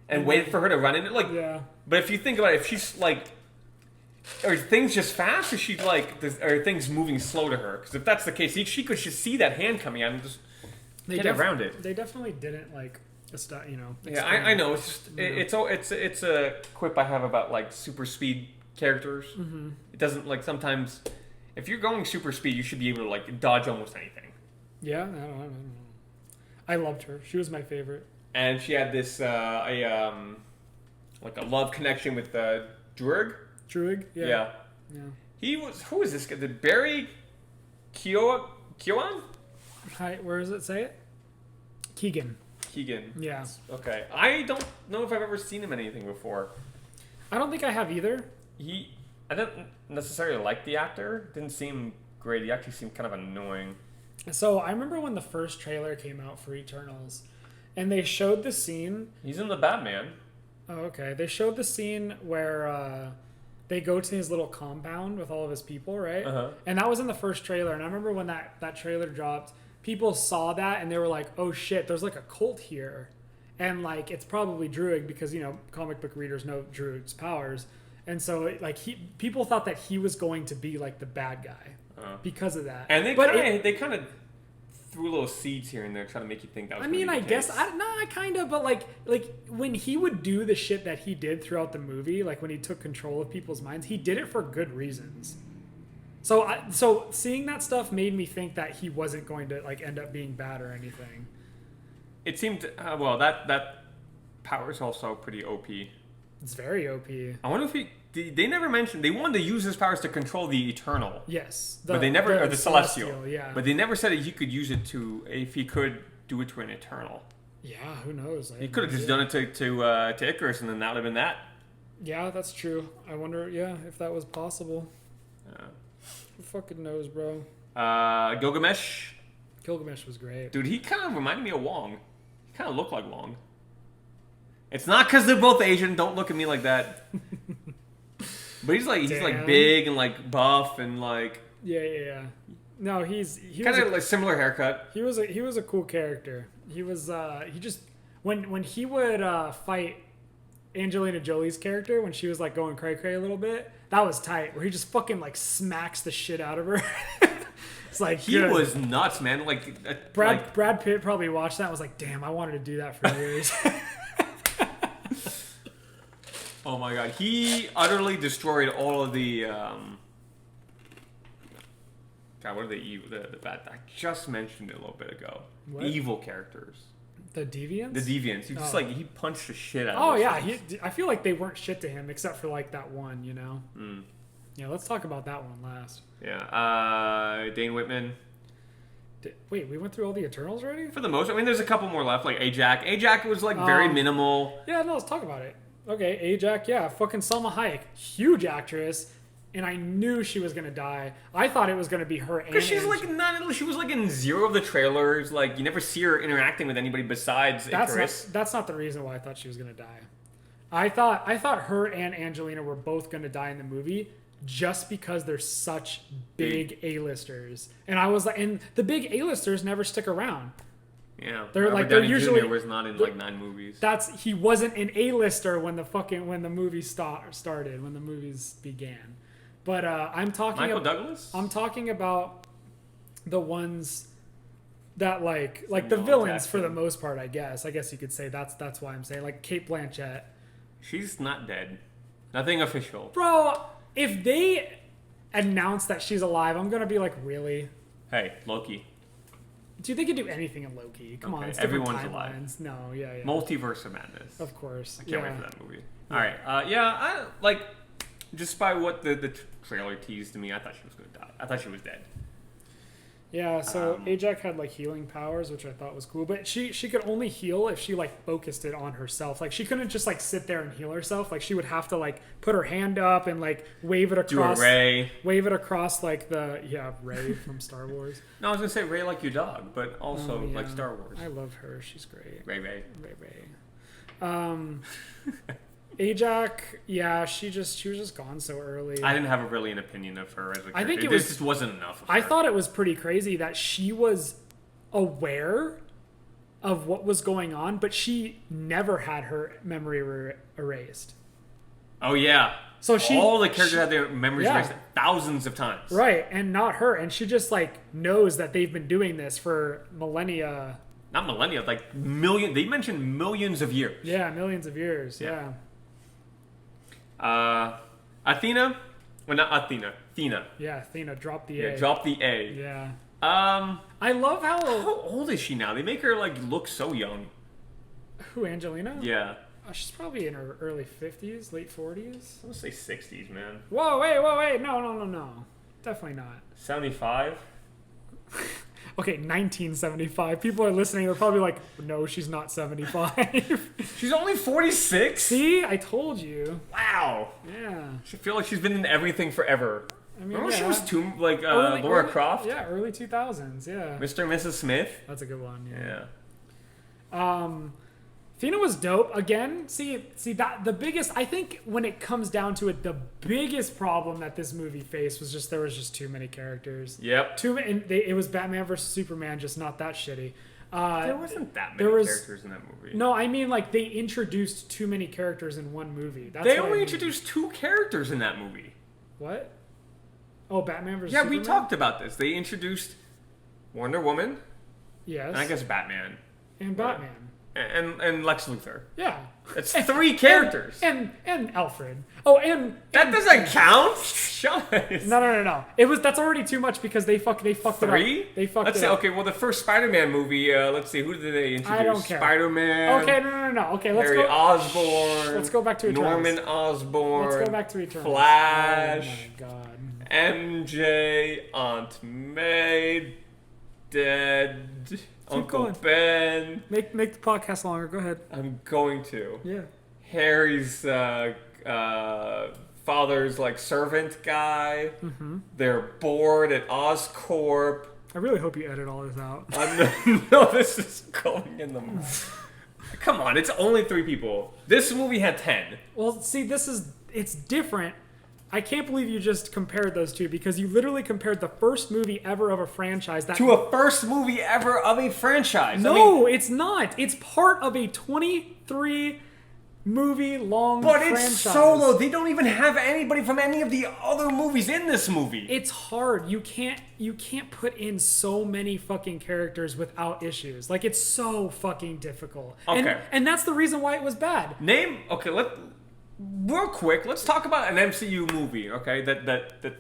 and waited for her to run in it. Like, yeah. But if you think about it, if she's like, are things just fast, or she's like, are things moving slow to her? Because if that's the case, she could just see that hand coming out and just get around it. They definitely didn't like, Yeah, I know. It's just it's a quip I have about like super speed characters. Mm-hmm. It doesn't like sometimes. If you're going super speed, you should be able to like dodge almost anything. Yeah, I don't know. I loved her. She was my favorite. And she had this like a love connection with Druig. Druig, yeah. He was who is this guy? The Barry Keoghan? Hi, where does it say it? Keegan. Yeah. Okay. I don't know if I've ever seen him in anything before. I don't think I have either. I didn't necessarily like the actor. Didn't seem great. He actually seemed kind of annoying. So I remember when the first trailer came out for Eternals, and they showed the scene. He's in the Batman. Oh, okay. They showed the scene where they go to his little compound with all of his people, right? Uh-huh. And that was in the first trailer. And I remember when that trailer dropped, people saw that and they were like, "Oh shit, there's like a cult here," and like it's probably Druig because comic book readers know Druig's powers. And so, like, people thought that he was going to be like the bad guy because of that. And they kind of threw little seeds here and there, trying to make you think that was. I mean, I guess but like when he would do the shit that he did throughout the movie, like when he took control of people's minds, he did it for good reasons. So seeing that stuff made me think that he wasn't going to like end up being bad or anything. It seemed that power is also pretty OP. It's very OP. I wonder if they never mentioned they wanted to use his powers to control the Eternal. Yes, but they never or the Celestial. Yeah, but they never said that he could use it if he could do it to an Eternal. Yeah, who knows? He could have just done it to Icarus, and then that would have been that. Yeah, that's true. I wonder, if that was possible. Who fucking knows, bro? Gilgamesh. Gilgamesh was great, dude. He kind of reminded me of Wong. He kind of looked like Wong. It's not because they're both Asian. Don't look at me like that. But he's like big and like buff and like yeah. No, he kind of like similar haircut. He was a cool character. He was he just when he would fight Angelina Jolie's character when she was like going cray a little bit, that was tight. Where he just fucking like smacks the shit out of her. It's like he was nuts, man. Like Brad Pitt probably watched that and was like, damn, I wanted to do that for years. Oh my god, he utterly destroyed all of the God, what are the bad? I just mentioned it a little bit ago. What? Evil characters. The Deviants? The Deviants. He just he punched the shit out of Oh those yeah, things. I feel like they weren't shit to him except for like that one, Yeah, let's talk about that one last. Yeah, Dane Whitman. Wait, we went through all the Eternals already? For the most, I mean, there's a couple more left, like Ajax. Ajax was like very minimal. Yeah, no, let's talk about it. Okay, Ajax, yeah, fucking Salma Hayek, huge actress, and I knew she was gonna die. I thought it was gonna be her. Because she's like she was like in zero of the trailers. Like you never see her interacting with anybody besides Icarus. That's not the reason why I thought she was gonna die. I thought her and Angelina were both gonna die in the movie just because they're such big A-listers, and I was like, and the big A-listers never stick around. Yeah, they're usually Jr. was not in like 9 movies. He wasn't an A-lister when the movie started, when the movies began. But I'm talking Michael Douglas. I'm talking about the ones that like the villains for the most part, I guess you could say that's why I'm saying like Cate Blanchett. She's not dead. Nothing official. Bro, if they announce that she's alive, I'm gonna be like, really? Hey, Loki. Dude, they could do anything in Loki. Come on, it's different everyone's timelines. alive. No, yeah. Multiverse of Madness. Of course. I can't wait for that movie. All right. I like, just by what the trailer teased to me, I thought she was going to die. I thought she was dead. Yeah, so Ajax had like healing powers, which I thought was cool, but she could only heal if she like focused it on herself. Like she couldn't just like sit there and heal herself. Like she would have to like put her hand up and like wave it across. Do a Ray. Wave it across like Ray from Star Wars. No, I was gonna say Ray like your dog, but also like Star Wars. I love her. She's great. Ray. Ajax, yeah, she was just gone so early. I didn't have really an opinion of her as a character. I think this just wasn't enough. I thought it was pretty crazy that she was aware of what was going on, but she never had her memory erased. Oh yeah. So all the characters had their memories erased thousands of times. Right, and not her, and she just like knows that they've been doing this for millennia. Not millennia, like million. They mentioned millions of years. Yeah, millions of years. Yeah. Athena? Well, not Athena. Athena. Yeah, Athena. Drop the A. Yeah, drop the A. Yeah. I love how old is she now? They make her like look so young. Who, Angelina? Yeah. She's probably in her early 50s, late 40s. I'm gonna say 60s, man. Whoa, wait. No. Definitely not. 75? Okay, 1975. People are listening. They're probably like, no, she's not 75. She's only 46? See? I told you. Wow. Yeah. I feel like she's been in everything forever. I mean, remember she was early, Laura Croft? Yeah, early 2000s, yeah. Mr. and Mrs. Smith? That's a good one, yeah. Athena was dope. Again, see that the biggest, I think when it comes down to it, the biggest problem that this movie faced was just there was just too many characters. Yep. It was Batman versus Superman, just not that shitty. There wasn't that many characters in that movie. No, I mean like they introduced too many characters in one movie. They only introduced 2 characters in that movie. What? Oh, Batman versus Superman? Yeah, we talked about this. They introduced Wonder Woman. Yes. And I guess Batman. And Batman. And Lex Luthor. Yeah. It's 3 characters. And Alfred. Oh, and that doesn't count. Shut up. No. That's already too much because they fucked 3? It up. They fucked let's it say, up. Okay, well the first Spider-Man movie, let's see, who did they introduce? I don't care. Spider-Man. Okay, no. Okay, let's Harry go. Osborn. Let's go back to Eternals. Norman Osborn. Let's go back to Eternals. Flash. Oh my god. MJ, Aunt May, dead. Uncle going. Ben. Make the podcast longer. Go ahead. I'm going to. Yeah. Harry's father's like servant guy. Mm-hmm. They're bored at Oscorp. I really hope you edit all this out. No, this is going in the mouth. Come on, it's only 3 people. This movie had 10. Well, see, it's different. I can't believe you just compared those two because you literally compared the first movie ever of a franchise to a first movie ever of a franchise. No, it's not. It's part of a 23 movie long franchise. But it's solo. They don't even have anybody from any of the other movies in this movie. It's hard. You can't put in so many fucking characters without issues. Like it's so fucking difficult. Okay. And that's the reason why it was bad. Real quick, let's talk about an MCU movie, okay, that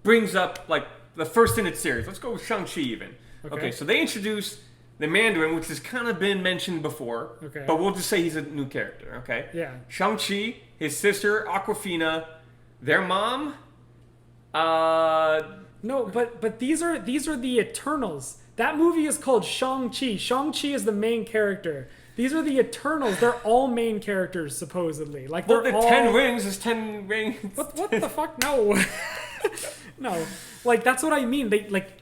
brings up, like, the first in its series. Let's go with Shang-Chi even. Okay, so they introduced the Mandarin, which has kind of been mentioned before, but we'll just say he's a new character, okay? Yeah. Shang-Chi, his sister, Awkwafina, their mom, No, but these are the Eternals. That movie is called Shang-Chi. Shang-Chi is the main character. These are the Eternals. They're all main characters, supposedly. Like they're all... 10 rings is 10 rings. What the fuck? No. No. Like, that's what I mean.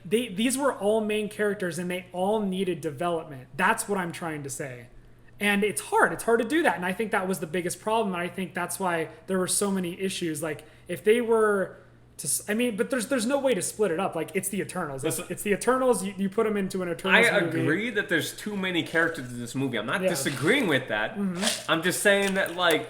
These were all main characters, and they all needed development. That's what I'm trying to say. And it's hard. It's hard to do that. And I think that was the biggest problem. And I think that's why there were so many issues. Like, if they were... but there's no way to split it up. Like, it's the Eternals. It's the Eternals. You put them into an Eternals movie. I agree that there's too many characters in this movie. I'm not disagreeing with that. Mm-hmm. I'm just saying that, like,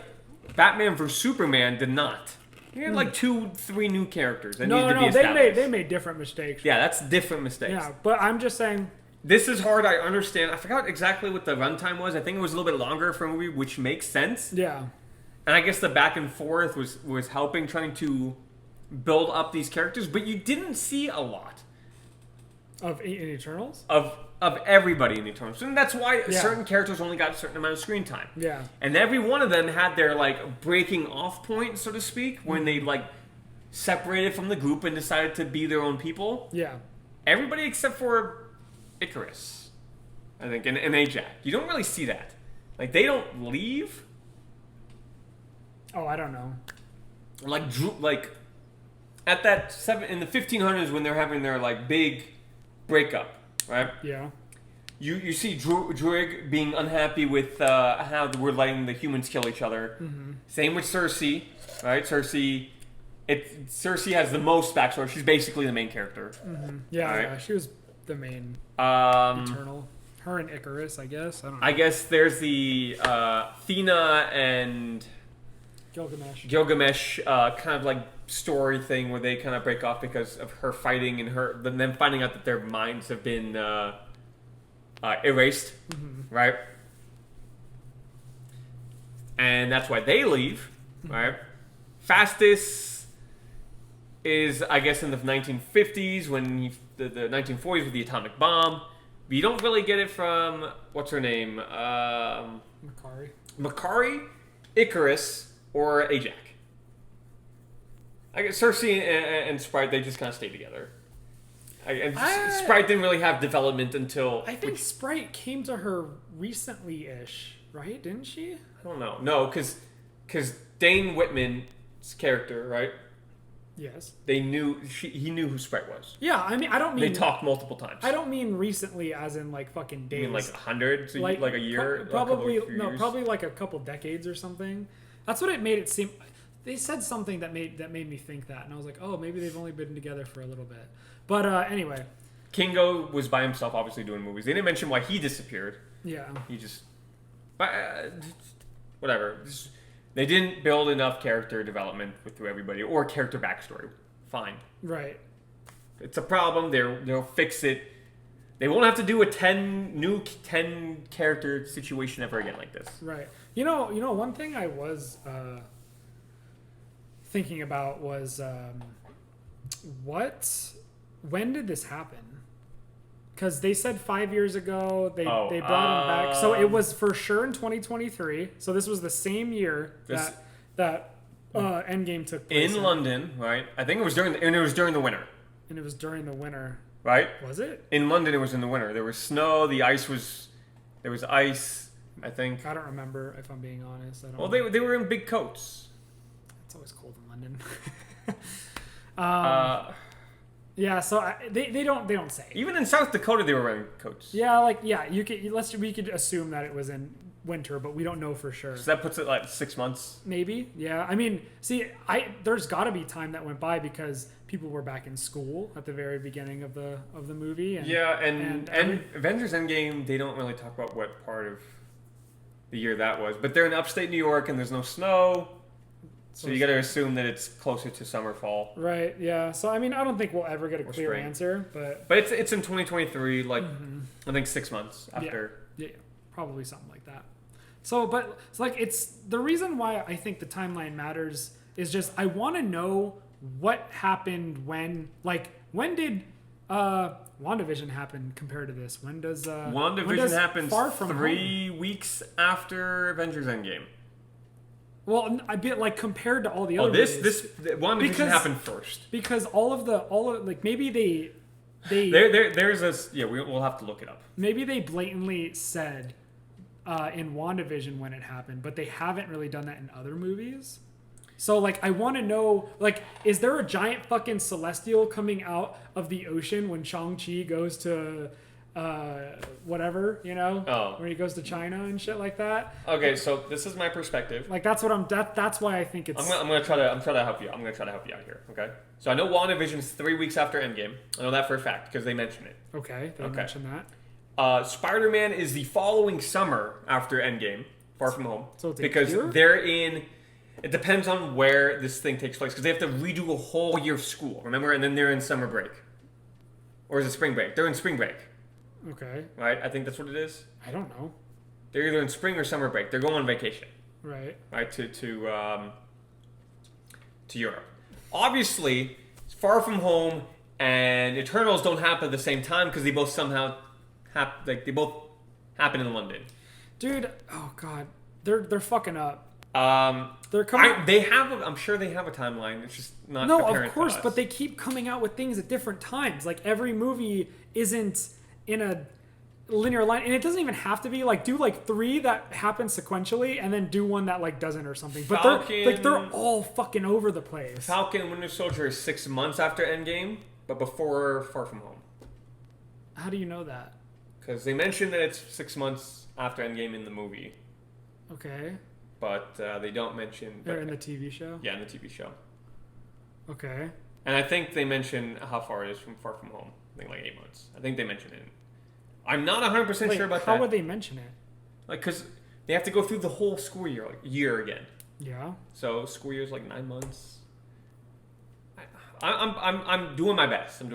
Batman vs. Superman did not. You had, like, 2-3 new characters that needed to be established. They made different mistakes. Yeah, that's different mistakes. Yeah, but I'm just saying, This is hard. I understand. I forgot exactly what the runtime was. I think it was a little bit longer for a movie, which makes sense. Yeah. And I guess the back and forth was helping, trying to build up these characters, but you didn't see a lot Of in Eternals? of everybody in Eternals, and that's why certain characters only got a certain amount of screen time. Yeah. And every one of them had their like breaking off point, so to speak, when they like separated from the group and decided to be their own people. Yeah. Everybody except for Icarus, I think, and Ajax. You don't really see that. Like, they don't leave. Oh, I don't know. Like at that in the 1500s when they're having their like big breakup, right? Yeah. You see Druig being unhappy with how we're letting the humans kill each other. Mm-hmm. Same with Cersei, right? Cersei has the most backstory. She's basically the main character. Mm-hmm. Yeah, right? yeah, she was the main Eternal. Her and Icarus, I guess. I don't know. I guess there's the Thena and Gilgamesh kind of like story thing where they kind of break off because of her fighting and them finding out that their minds have been erased, right? And that's why they leave, right? Phastos is, I guess, in the 1950s when the 1940s with the atomic bomb. But you don't really get it from, what's her name? Makari, Icarus, or Ajax. I guess Cersei and Sprite, they just kind of stay together. Sprite didn't really have development until... I think Sprite came to her recently-ish, right? Didn't she? I don't know. No, because Dane Whitman's character, right? Yes. He knew who Sprite was. Yeah, I mean, I don't mean... They talked multiple times. I don't mean recently as in, like, fucking days. You mean, like, 100? So like a year? Probably, years? Probably, like, a couple decades or something. That's what it made it seem... They said something that made me think that, and I was like, oh, maybe they've only been together for a little bit. But anyway. Kingo was by himself, obviously, doing movies. They didn't mention why he disappeared. Yeah. He just... whatever. They didn't build enough character development through everybody, or character backstory. Fine. Right. It's a problem. They'll fix it. They won't have to do a 10 character situation ever again like this. Right. You know, one thing I was thinking about was when did this happen? Because they said 5 years ago they brought him back, so it was for sure in 2023. So this was the same year that Endgame took place in London, right? I think it was during the winter. And it was during the winter, right? Was it? In London, it was in the winter. There was snow. There was ice. I think. I don't remember, if I'm being honest. They were in big coats. It's always cold in London. Yeah, so they don't say. Even in South Dakota, they were wearing coats. Yeah, we could assume that it was in winter, but we don't know for sure. So that puts it like 6 months. Maybe, yeah. I mean, see, there's got to be time that went by because people were back in school at the very beginning of the movie. And Avengers Endgame, they don't really talk about what part of the year that was, but they're in upstate New York and there's no snow. So you got to assume that it's closer to summer, fall. Right, yeah. So, I mean, I don't think we'll ever get a clear spring. answer, but... But it's in 2023, like, I think 6 months after. Yeah, probably something like that. So, but, it's like, it's... The reason why I think the timeline matters is just, I want to know what happened when... Like, when did WandaVision happen compared to this? When does... WandaVision happens Far From 3 weeks after Avengers Endgame. Well, a bit like compared to all the other movies. This WandaVision happened first. Because all of like maybe they there's this we'll have to look it up. Maybe they blatantly said in WandaVision when it happened, but they haven't really done that in other movies. So like I want to know, like, is there a giant fucking celestial coming out of the ocean when Shang-Chi goes to whatever, when he goes to China and shit like that? Okay, so this is my perspective. Like that's why I think it's... I'm gonna try to help you. I'm gonna try to help you out here. Okay, so I know WandaVision's 3 weeks after Endgame. I know that for a fact because they mention it. Okay, they mention that. Spider-Man is the following summer after Endgame, Far From Home, so it's because they're in. It depends on where this thing takes place because they have to redo a whole year of school. Remember, and then they're in summer break, or is it spring break? They're in spring break. Okay. right? I think that's what it is. I don't know. They're either in spring or summer break. They're going on vacation, Right. right? To Europe. Obviously, it's Far From Home and Eternals don't happen at the same time because they both somehow they both happen in London. Dude, oh god, they're fucking up. They're coming. I'm sure they have a timeline. It's just not. No, apparent of course, to us. but they keep coming out with things at different times. Like every movie isn't in a linear line, and it doesn't even have to be. Like do like 3 that happen sequentially, and then do one that like doesn't or something. But they're all fucking over the place. Falcon and Winter Soldier is 6 months after Endgame, but before Far From Home. How do you know that? Because they mentioned that it's 6 months after Endgame in the movie. Okay. But they don't mention... They're in the TV show? Yeah, in the TV show. Okay. And I think they mention how far it is from Far From Home. I think like 8 months. I think they mentioned it. I'm not 100% sure about that. How would they mention it? Like, because they have to go through the whole school year, like year again. Yeah. So school year is like 9 months. I'm doing my best. I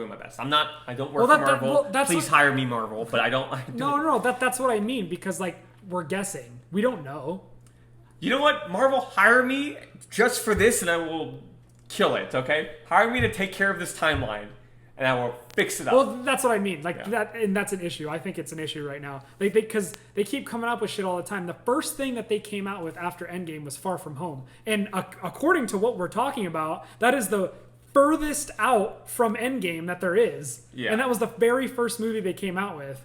don't work for Marvel. Please hire me, Marvel. But I don't. No. That's what I mean because like we're guessing. We don't know. You know what? Marvel, hire me just for this, and I will kill it. Okay, hire me to take care of this timeline, and I will fix it up. Well, that's what I mean. Like that, and that's an issue. I think it's an issue right now. Like because they keep coming up with shit all the time. The first thing that they came out with after Endgame was Far From Home, and according to what we're talking about, that is the furthest out from Endgame that there is. Yeah. And that was the very first movie they came out with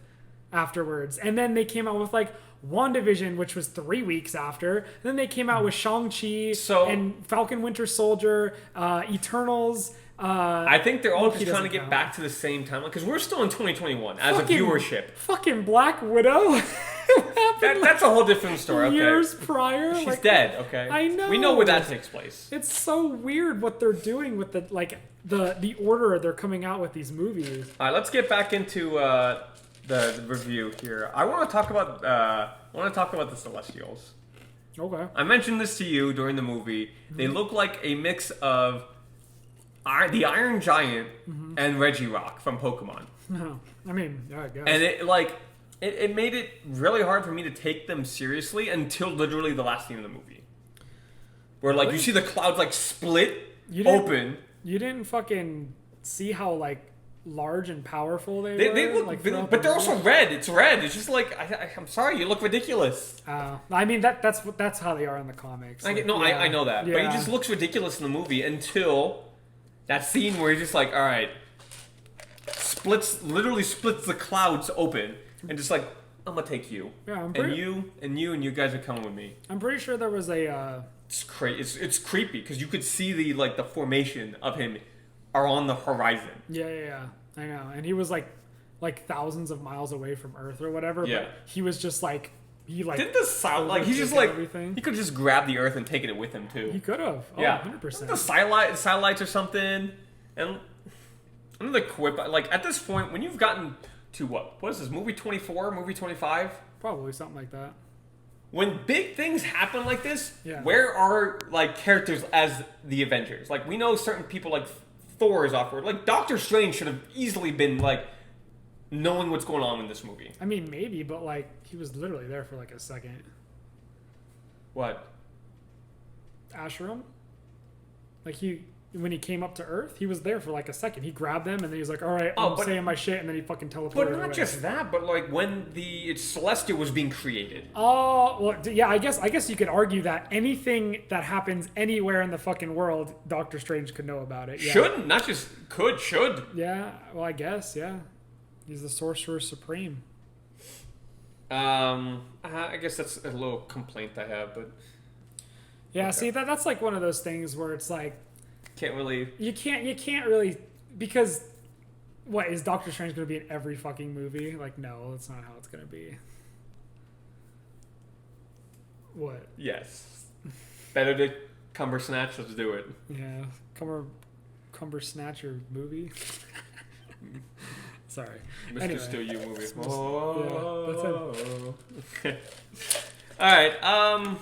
afterwards. And then they came out with like WandaVision, which was 3 weeks after. And then they came out with Shang-Chi and Falcon Winter Soldier, Eternals. I think they're all just trying to get back to the same timeline because we're still in 2021 as a viewership. Fucking Black Widow. That's a whole different story. Okay. Years prior, she's dead. Okay, I know. We know where that takes place. It's so weird what they're doing with the order they're coming out with these movies. All right, let's get back into the review here. I want to talk about the Celestials. Okay. I mentioned this to you during the movie. Mm-hmm. They look like a mix of the Iron Giant and Regirock from Pokemon. No, I mean, I guess. And it made it really hard for me to take them seriously until literally the last scene of the movie. Where, like, you see the clouds, like, split open. You didn't fucking see how, like, large and powerful they were? They look, like, but they're also red. It's red. It's just like, I'm sorry, you look ridiculous. I mean, that's how they are in the comics. I know that. Yeah. But he just looks ridiculous in the movie until that scene where he's just like, all right, literally splits the clouds open. And just like, I'm gonna take you. Yeah, and you guys are coming with me. I'm pretty sure there was a. It's creepy because you could see the formation of him are on the horizon. Yeah, I know. And he was like thousands of miles away from Earth or whatever. Yeah. But he was just like didn't the sound like he's just like everything. He could just grab the Earth and taken it with him too. He could have. Oh, yeah, 100%. The satellites or something, and another quip. Like at this point, when you've gotten to what is this, movie 24, movie 25? Probably something like that. When big things happen like this, where are like characters as the Avengers? Like we know certain people like Thor is awkward. Like Doctor Strange should have easily been like knowing what's going on in this movie. I mean, maybe, but like he was literally there for like a second. What? Acheron? Like when he came up to Earth, he was there for like a second. He grabbed them and then he's like, all right, I'm saying my shit, and then he fucking teleported. But not just that, but like when the Celestial was being created. Oh, well, yeah, I guess you could argue that anything that happens anywhere in the fucking world, Doctor Strange could know about it. Yeah. Shouldn't, not just could, should. Yeah, well, I guess, yeah. He's the Sorcerer Supreme. I guess that's a little complaint I have, but... Yeah, okay. See, that's like one of those things where it's like... You can't really, because what is Doctor Strange going to be in every fucking movie? Like, no, that's not how it's going to be. What? Yes. Better to Cumber Snatch. Let's do it. Yeah, Cumber Snatcher movie. Sorry. Mr. Anyway. Still You movie. Yeah, that's it. All right.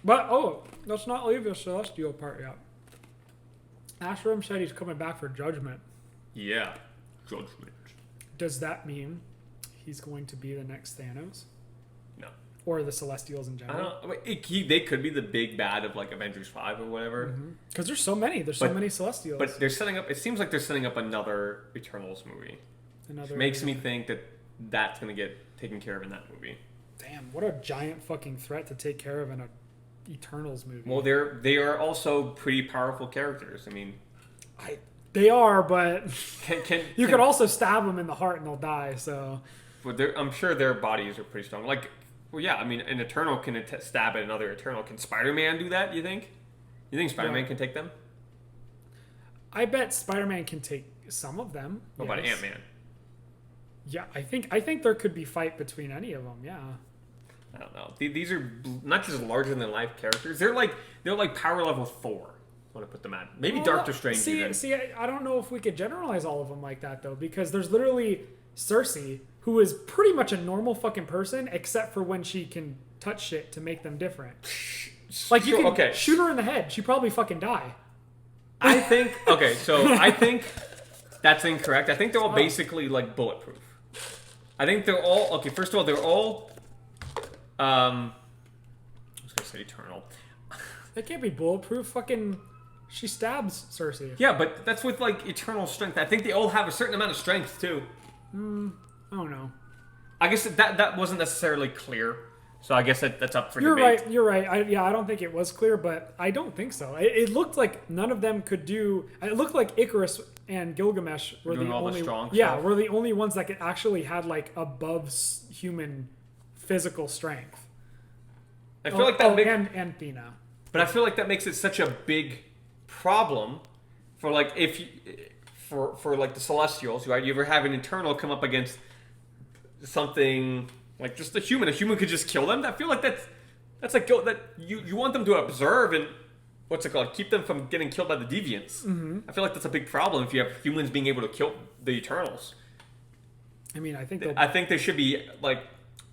But let's not leave the Celestial part yet. Acheron said he's coming back for Judgment. Yeah, Judgment. Does that mean he's going to be the next Thanos? No. Or the Celestials in general? They could be the big bad of like Avengers 5 or whatever. Because there's so many. There's so many Celestials. But they're setting up. It seems like they're setting up another Eternals movie. Which makes me think that that's going to get taken care of in that movie. Damn, what a giant fucking threat to take care of in a Eternals movie. Well, they are also pretty powerful characters. I mean, they are, but you could can also stab them in the heart and they'll die. So, but I'm sure their bodies are pretty strong. Like, well, yeah, I mean, an Eternal can stab at another Eternal. Can Spider-Man do that? You think? You think Spider-Man can take them? I bet Spider-Man can take some of them. What about Ant-Man? Yeah, I think there could be fight between any of them. Yeah. I don't know. These are not just larger than life characters. They're like power level 4. I want to put them at maybe Doctor Strange. See, I don't know if we could generalize all of them like that though, because there's literally Cersei, who is pretty much a normal fucking person, except for when she can touch shit to make them different. Like you can shoot her in the head, she probably fucking die. I think that's incorrect. I think they're all basically like bulletproof. I think they're all First of all, they're all. I was gonna say eternal. They can't be bulletproof. Fucking, she stabs Cersei. Yeah, but that's with like eternal strength. I think they all have a certain amount of strength too. I don't know. I guess that wasn't necessarily clear. So I guess that's up for You're debate. You're right. I don't think it was clear, but I don't think so. It looked like none of them could do. It looked like Icarus and Gilgamesh were the only were the only ones that could actually had like above human physical strength. I feel like that and Athena. But I feel like that makes it such a big problem for like for like the Celestials, right? You ever have an Eternal come up against something like just a human? A human could just kill them. I feel like that's like that you want them to observe and what's it called? Keep them from getting killed by the deviants. Mm-hmm. I feel like that's a big problem if you have humans being able to kill the Eternals. I mean, I think they should be like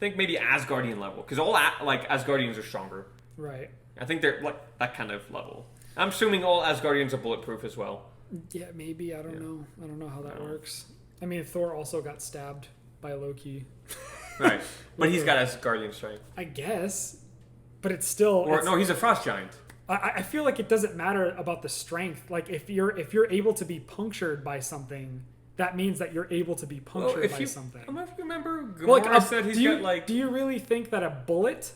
maybe Asgardian level because all Asgardians are stronger. Right. I think they're like that kind of level. I'm assuming all Asgardians are bulletproof as well. Yeah, maybe. I don't know. I don't know how that works. I mean, Thor also got stabbed by Loki. Right. But he's got Asgardian strength. I guess. But it's still... No, he's a frost giant. I feel like it doesn't matter about the strength. Like, if you're able to be punctured by something, that means that you're able to be punctured by something. I don't know if you remember Gamora said he's got like... Do you really think that a bullet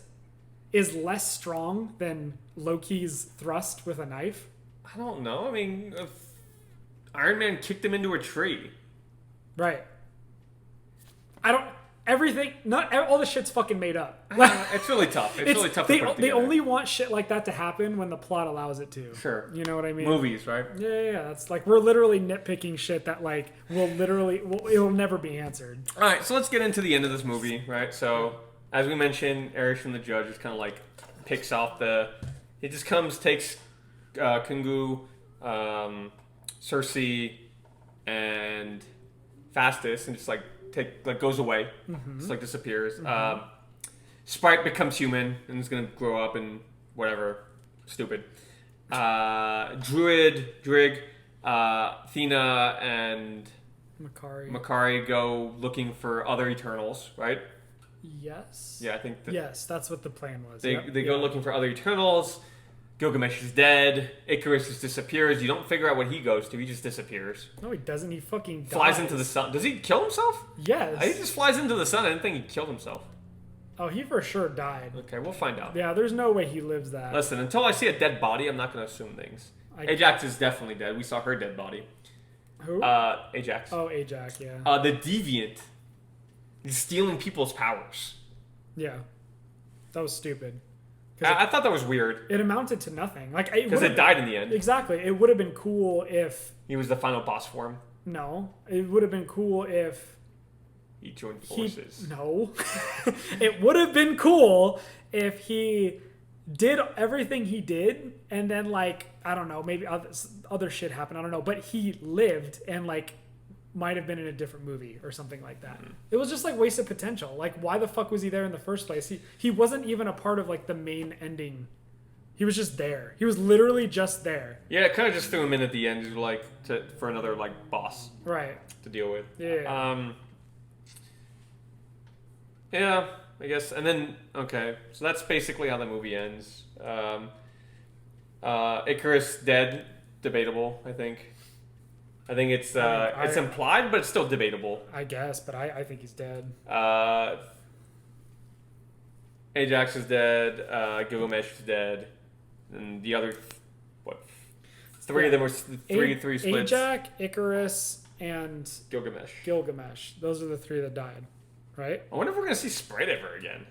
is less strong than Loki's thrust with a knife? I don't know. I mean, Iron Man kicked him into a tree. Right. Not all the shit's fucking made up. It's really tough. It's really tough to put They only want shit like that to happen when the plot allows it to. Sure. You know what I mean? Movies, right? Yeah. That's like, we're literally nitpicking shit that like it'll never be answered. All right, so let's get into the end of this movie, right? So, as we mentioned, Eric from the Judge is kind of like picks off he just takes Kungu, Cersei, and Fastus, and just goes away. Mm-hmm. Just disappears. Mm-hmm. Sprite becomes human and is gonna grow up and whatever, stupid. Drig, Athena, and Makari go looking for other Eternals, right? Yes. Yeah, I think. Yes, that's what the plan was. They go looking for other Eternals. Gilgamesh is dead. Icarus just disappears. You don't figure out what he goes to. He just disappears. No, he doesn't. He fucking flies into the sun. Does he kill himself? Yes. He just flies into the sun. I didn't think he killed himself. Oh, he for sure died. Okay, we'll find out. Yeah, there's no way he lives that. Listen, until I see a dead body, I'm not going to assume things. Ajax is definitely dead. We saw her dead body. Who? Ajax. Oh, Ajax, yeah. The Deviant is stealing people's powers. Yeah. That was stupid. I thought that was weird. It amounted to nothing. Because it died in the end. Exactly. It would have been cool if... He was the final boss for him. No. It would have been cool if... He joined forces. No. It would have been cool if he did everything he did and then, I don't know, maybe other shit happened. I don't know. But he lived and, might have been in a different movie or something like that. Mm-hmm. It was just wasted potential. Why the fuck was he there in the first place? He wasn't even a part of the main ending. He was just there. He was literally just there. Yeah, it kind of just threw him in at the end for another boss. Right. To deal with. Yeah. Yeah, I guess. And then, okay, so that's basically how the movie ends. Icarus dead, debatable, I think. I think it's it's implied, but it's still debatable. I guess, but I think he's dead. Ajax is dead. Gilgamesh is dead, and the other three of them were three splits. Ajax, Icarus, and Gilgamesh. Those are the three that died, right? I wonder if we're gonna see Sprite ever again.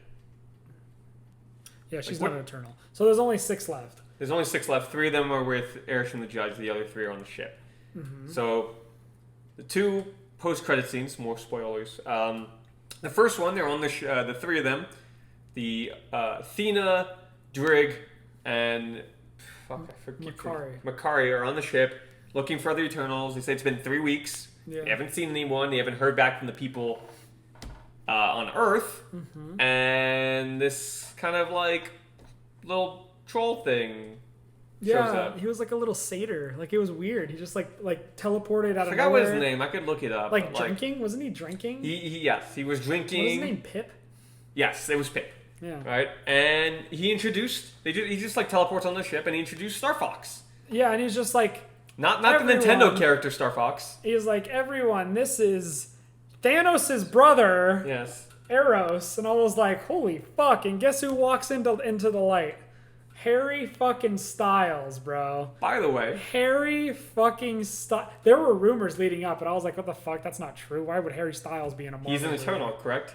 Yeah, she's not an Eternal. So there's only 6 left. There's only 6 left. 3 of them are with Aerithn the Judge. The other 3 are on the ship. Mm-hmm. So the 2 post-credit scenes, more spoilers. The first one, they're on the 3 of them. The Athena, Drig, and Makari are on the ship looking for other Eternals. They say it's been 3 weeks. Yeah. They haven't seen anyone. They haven't heard back from the people on Earth. Mm-hmm. And this kind of like little troll thing shows up. He was like a little satyr. Like, it was weird. He just like teleported out of nowhere. I forgot what his name. I could look it up. Like drinking? Wasn't he drinking? Yes, he was drinking. What was his name? Pip? Yes, it was Pip. Yeah. Right? And he just like teleports on the ship and he introduced Star Fox. Yeah, and he's just like... Not the Nintendo character Star Fox. He's like, everyone, this is Thanos' brother. Yes. Eros. And I was like, holy fuck. And guess who walks into the light? Harry fucking Styles, bro. By the way. Harry fucking Styles. There were rumors leading up, and I was like, what the fuck? That's not true. Why would Harry Styles be in a Marvel He's an Eternal, correct?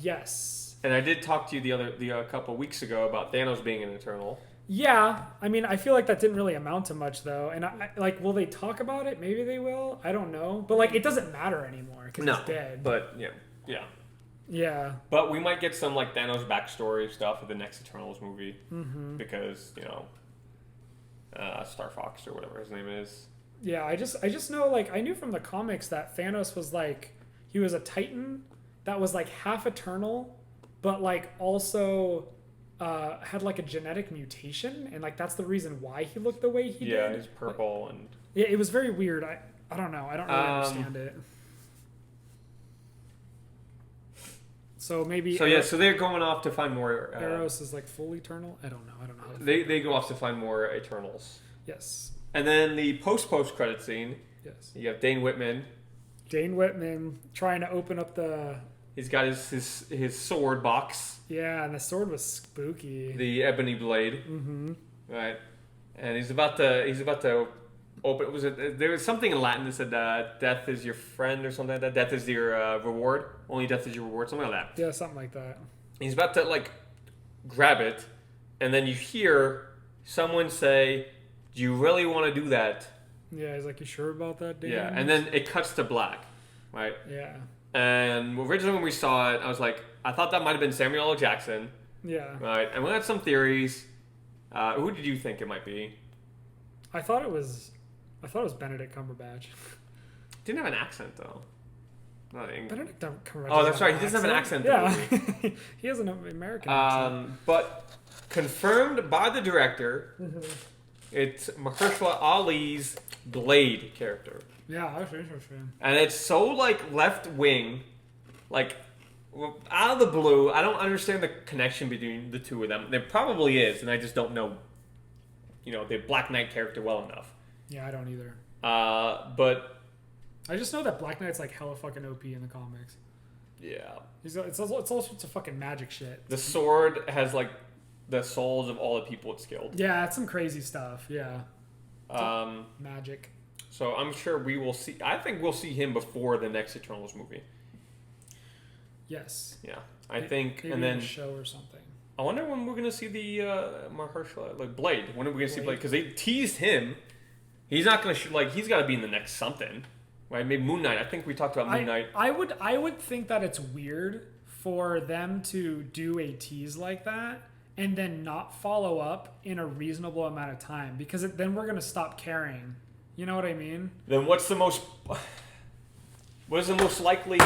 Yes. And I did talk to you the couple weeks ago about Thanos being an Eternal. Yeah. I mean, I feel like that didn't really amount to much, though. And, will they talk about it? Maybe they will. I don't know. But, like, it doesn't matter anymore because he's dead. But, yeah. Yeah. Yeah. But we might get some like Thanos backstory stuff in the next Eternals movie. Mm-hmm. Because, Star Fox or whatever his name is. Yeah, I just know, like, I knew from the comics that Thanos was like, he was a Titan that was like half Eternal, but like also had like a genetic mutation, and like that's the reason why he looked the way he did. Yeah, he's purple and yeah, it was very weird. I don't know. I don't really understand it. So maybe. So they're going off to find more. Eros is like full Eternal. I don't know. How they go off to find more Eternals. Yes. And then the post credit scene. Yes. You have Dane Whitman. Trying to open up the. He's got his sword box. Yeah, and the sword was spooky. The ebony blade. Mm-hmm. Right. And he's about to open. There was something in Latin that said death is your friend or something like that. Death is your reward. Only death is your reward. Something like that. Yeah, something like that. He's about to like grab it, and then you hear someone say, "Do you really want to do that?" Yeah, he's like, "You sure about that, Dan?" Yeah, and then it cuts to black, right? Yeah. And originally when we saw it, I was like, I thought that might have been Samuel L. Jackson. Yeah. Right, and we had some theories. Who did you think it might be? I thought it was Benedict Cumberbatch. Didn't have an accent though. Benedict Cumberbatch. Oh, that's right. He doesn't have an accent. Yeah. He has an American accent. But confirmed by the director, mm-hmm. It's Mahershala Ali's Blade character. Yeah, that's interesting. And it's so like left wing, like out of the blue. I don't understand the connection between the two of them. There probably is, and I just don't know, the Black Knight character well enough. Yeah, I don't either. But I just know that Black Knight's like hella fucking OP in the comics. Yeah, it's all sorts of fucking magic shit. The sword has like the souls of all the people it's killed. Yeah, it's some crazy stuff. Yeah. Magic. So I'm sure we will see. I think we'll see him before the next Eternals movie. Yes. Yeah, I think, maybe and then a show or something. I wonder when we're gonna see the Mahershala Blade. When are we gonna see Blade? Because they teased him. He's not gonna he's got to be in the next something, right? Maybe Moon Knight. I think we talked about Moon Knight. I would think that it's weird for them to do a tease like that and then not follow up in a reasonable amount of time, because then we're gonna stop caring. You know what I mean? Then what is the most likely?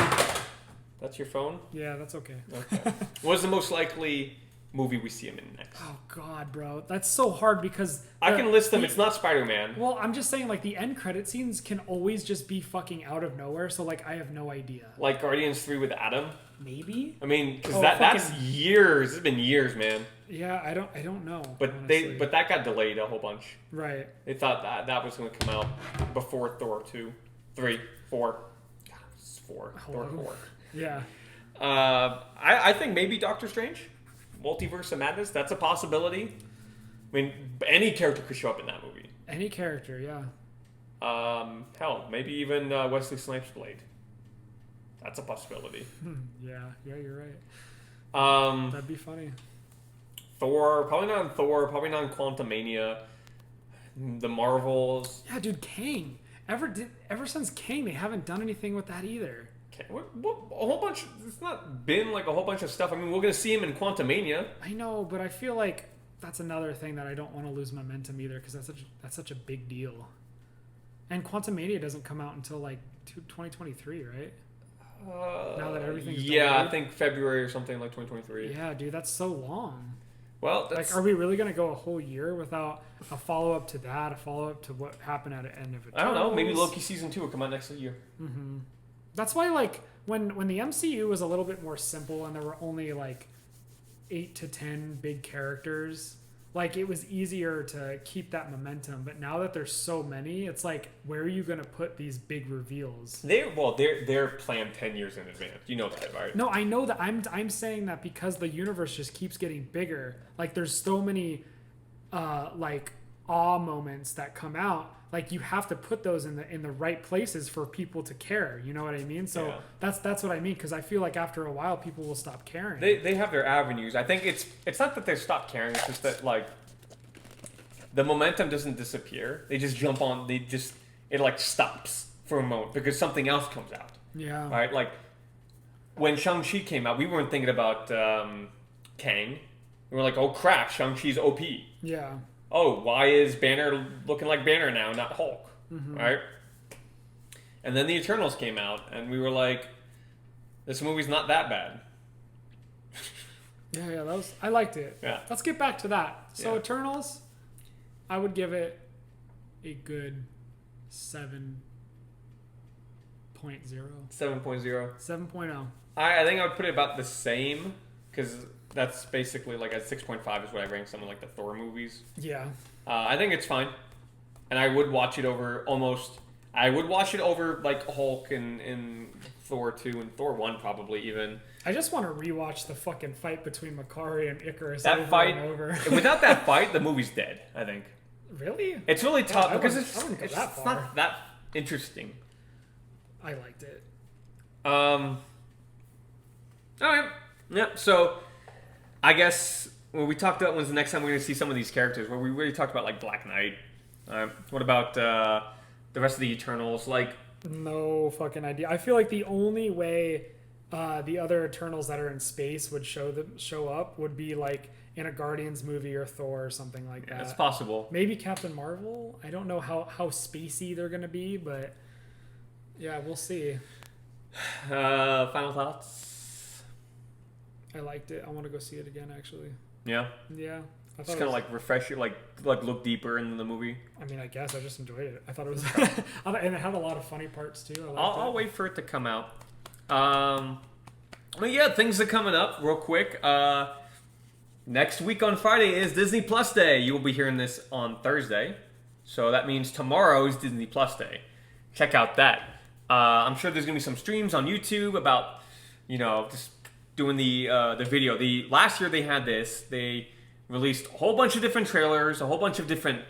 That's your phone? Yeah, that's okay. Okay. What's the most likely movie we see him in next. Oh God, bro, that's so hard because I can list them. It's not Spider-Man. Well, I'm just saying, like, the end credit scenes can always just be fucking out of nowhere. So, like, I have no idea. Like Guardians 3 with Adam. Maybe. I mean, because that's years. It's been years, man. Yeah, I don't know. But honestly. that got delayed a whole bunch. Right. They thought that was going to come out before Thor 2, 3, 4. God, it's 4. Thor 4. Yeah. I think maybe Doctor Strange, Multiverse of Madness. That's a possibility. I mean, any character could show up in that movie. Any character, yeah. Hell, maybe even Wesley Snipes' Blade. That's a possibility. Yeah, you're right. That'd be funny. Thor, probably not in Thor, probably not in Quantumania. The Marvels. Yeah, dude, Kang. Ever since Kang, they haven't done anything with that either. What, a whole bunch. It's not been like a whole bunch of stuff. I mean, we're gonna see him in Quantumania. I know, but I feel like that's another thing that I don't want to lose momentum either, because that's such a big deal. And Quantumania doesn't come out until like 2023, right? Now that everything's delayed. I think February or something like 2023. Yeah, dude, that's so long. Well, like, are we really gonna go a whole year without a follow up to that, a follow up to what happened at the end of it? I don't know. Maybe Loki season 2 will come out next year. Mm-hmm. That's why, like, when the MCU was a little bit more simple and there were only like 8 to 10 big characters, like, it was easier to keep that momentum. But now that there's so many, it's like, where are you gonna put these big reveals? They're planned 10 years in advance. You know that, right? No, I know that. I'm saying that because the universe just keeps getting bigger. Like, there's so many like awe moments that come out. Like, you have to put those in the right places for people to care. You know what I mean? So yeah. that's what I mean, because I feel like after a while people will stop caring. They have their avenues. I think it's not that they stop caring. It's just that, like, the momentum doesn't disappear. They just jump on. It like stops for a moment because something else comes out. Yeah. Right. Like when Shang-Chi came out, we weren't thinking about Kang. We were like, oh crap, Shang-Chi's OP. Yeah. Oh, why is Banner looking like Banner now, not Hulk? Mm-hmm. Right? And then the Eternals came out, and we were like, this movie's not that bad. Yeah, I liked it. Yeah. Let's get back to that. So Yeah. Eternals, I would give it a good 7.0. 7.0. 7.0. I think I would put it about the same, because that's basically like a 6.5 is what I rank something like the Thor movies. Yeah. I think it's fine. And I would watch it over I would watch it over like Hulk and Thor 2 and Thor 1 probably even. I just want to rewatch the fucking fight between Makari and Icarus That over fight, and over. without that fight, the movie's dead, I think. Really? It's really tough I because wouldn't go it's that far. not that interesting. I liked it. All right. Yeah, so I guess when we talked about when's the next time we're going to see some of these characters, where we really talked about like Black Knight. What about the rest of the Eternals? Like, No fucking idea. I feel like the only way the other Eternals that are in space would show up would be like in a Guardians movie or Thor or something like that. it's possible. Maybe Captain Marvel. I don't know how spacey they're gonna be, but yeah, we'll see. Final thoughts? I liked it. I want to go see it again, actually. Yeah. Yeah. I thought Just kind of like refresh you, like look deeper into the movie. I mean, I guess I just enjoyed it. I thought it was, and it had a lot of funny parts too. I'll wait for it to come out. But yeah, things are coming up real quick. Next week on Friday is Disney Plus Day. You will be hearing this on Thursday, so that means tomorrow is Disney Plus Day. Check out that. I'm sure there's gonna be some streams on YouTube about, just doing the video. Last year they had this. They released a whole bunch of different trailers, a whole bunch of different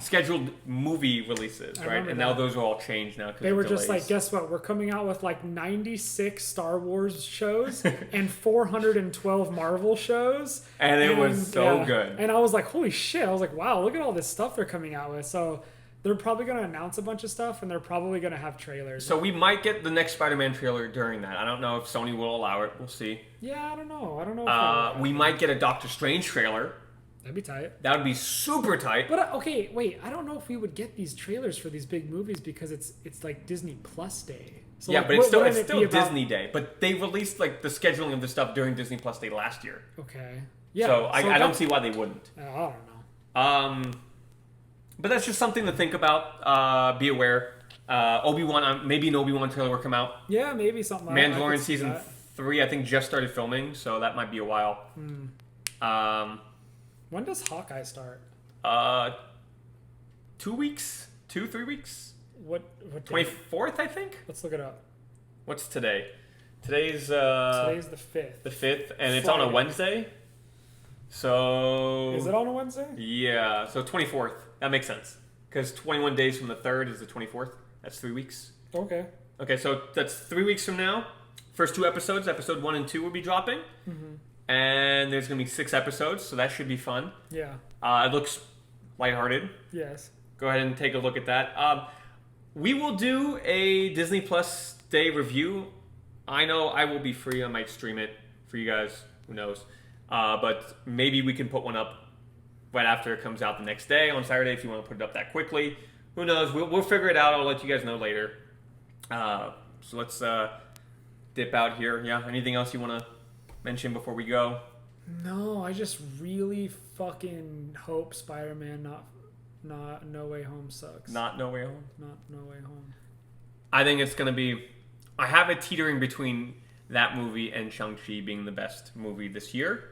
scheduled movie releases, right? And now those are all changed now. They were just like, guess what? We're coming out with like 96 Star Wars shows and 412 Marvel shows. And it was so good. And I was like, holy shit. I was like, wow, look at all this stuff they're coming out with. So they're probably going to announce a bunch of stuff, and they're probably going to have trailers. So we might get the next Spider-Man trailer during that. I don't know if Sony will allow it. We'll see. Yeah, I don't know. We might get a Doctor Strange trailer. That'd be tight. That would be super tight. But okay, wait. I don't know if we would get these trailers for these big movies because it's like Disney Plus Day. So yeah, like, but it's wouldn't still it be about- Disney Day. But they released like the scheduling of the stuff during Disney Plus Day last year. Okay. Yeah. So I don't that's- see why they wouldn't. I don't know. But that's just something to think about. Be aware. Obi-Wan, maybe an Obi-Wan trailer will come out. Yeah, maybe something. I Mandalorian could see season that. 3, I think, just started filming, so that might be a while. When does Hawkeye start? 2 weeks, 3 weeks. What day? 24th, I think. Let's look it up. What's today? Today's Today's the 5th. the 5th, and it's on a Friday. Wednesday. So Is it on a Wednesday? yeah, so 24th. That makes sense because 21 days from the 3rd is the 24th. That's 3 weeks. Okay. Okay, so that's 3 weeks from now. First 2 episodes, episode 1 and 2, will be dropping, and there's gonna be 6 episodes, so that should be fun. Yeah. It looks lighthearted. Yes. Go ahead and take a look at that. We will do a Disney Plus Day review. I know I will be free. I might stream it for you guys. Who knows? But maybe we can put one up right after it comes out the next day on Saturday if you want to put it up that quickly. Who knows? We'll figure it out. I'll let you guys know later. So let's dip out here. Yeah. Anything else you want to mention before we go? No, I just really fucking hope Spider-Man not No Way Home sucks. Not No Way Home. Not No Way Home. I think it's gonna be. I have it teetering between that movie and Shang-Chi being the best movie this year.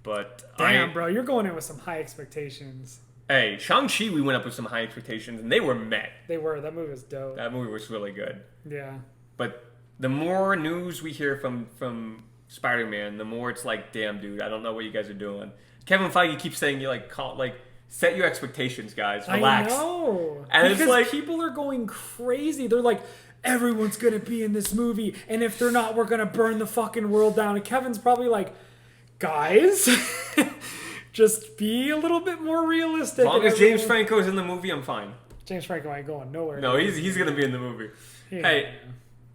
But Damn, bro, you're going in with some high expectations. Hey, Shang-Chi, we went up with some high expectations, and they were met. They were. That movie was dope. That movie was really good. Yeah. But the more news we hear from Spider-Man, the more it's like, damn, dude, I don't know what you guys are doing. Kevin Feige keeps saying, set your expectations, guys. Relax. I know. And because it's like people are going crazy. They're like, everyone's going to be in this movie, and if they're not, we're going to burn the fucking world down. And Kevin's probably like, guys, just be a little bit more realistic. As long as James Franco's in the movie, I'm fine. James Franco ain't going nowhere. No, he's gonna be in the movie. Yeah.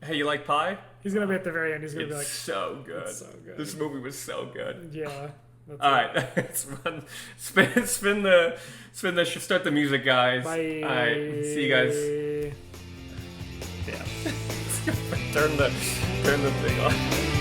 Hey, you like pie? He's going to be at the very end. He's going to be like, so good. it's so good. This movie was so good. yeah. That's All it. right, let's run. Spin the. Start the music, guys. Bye. All right, see you guys. Yeah. turn the thing on.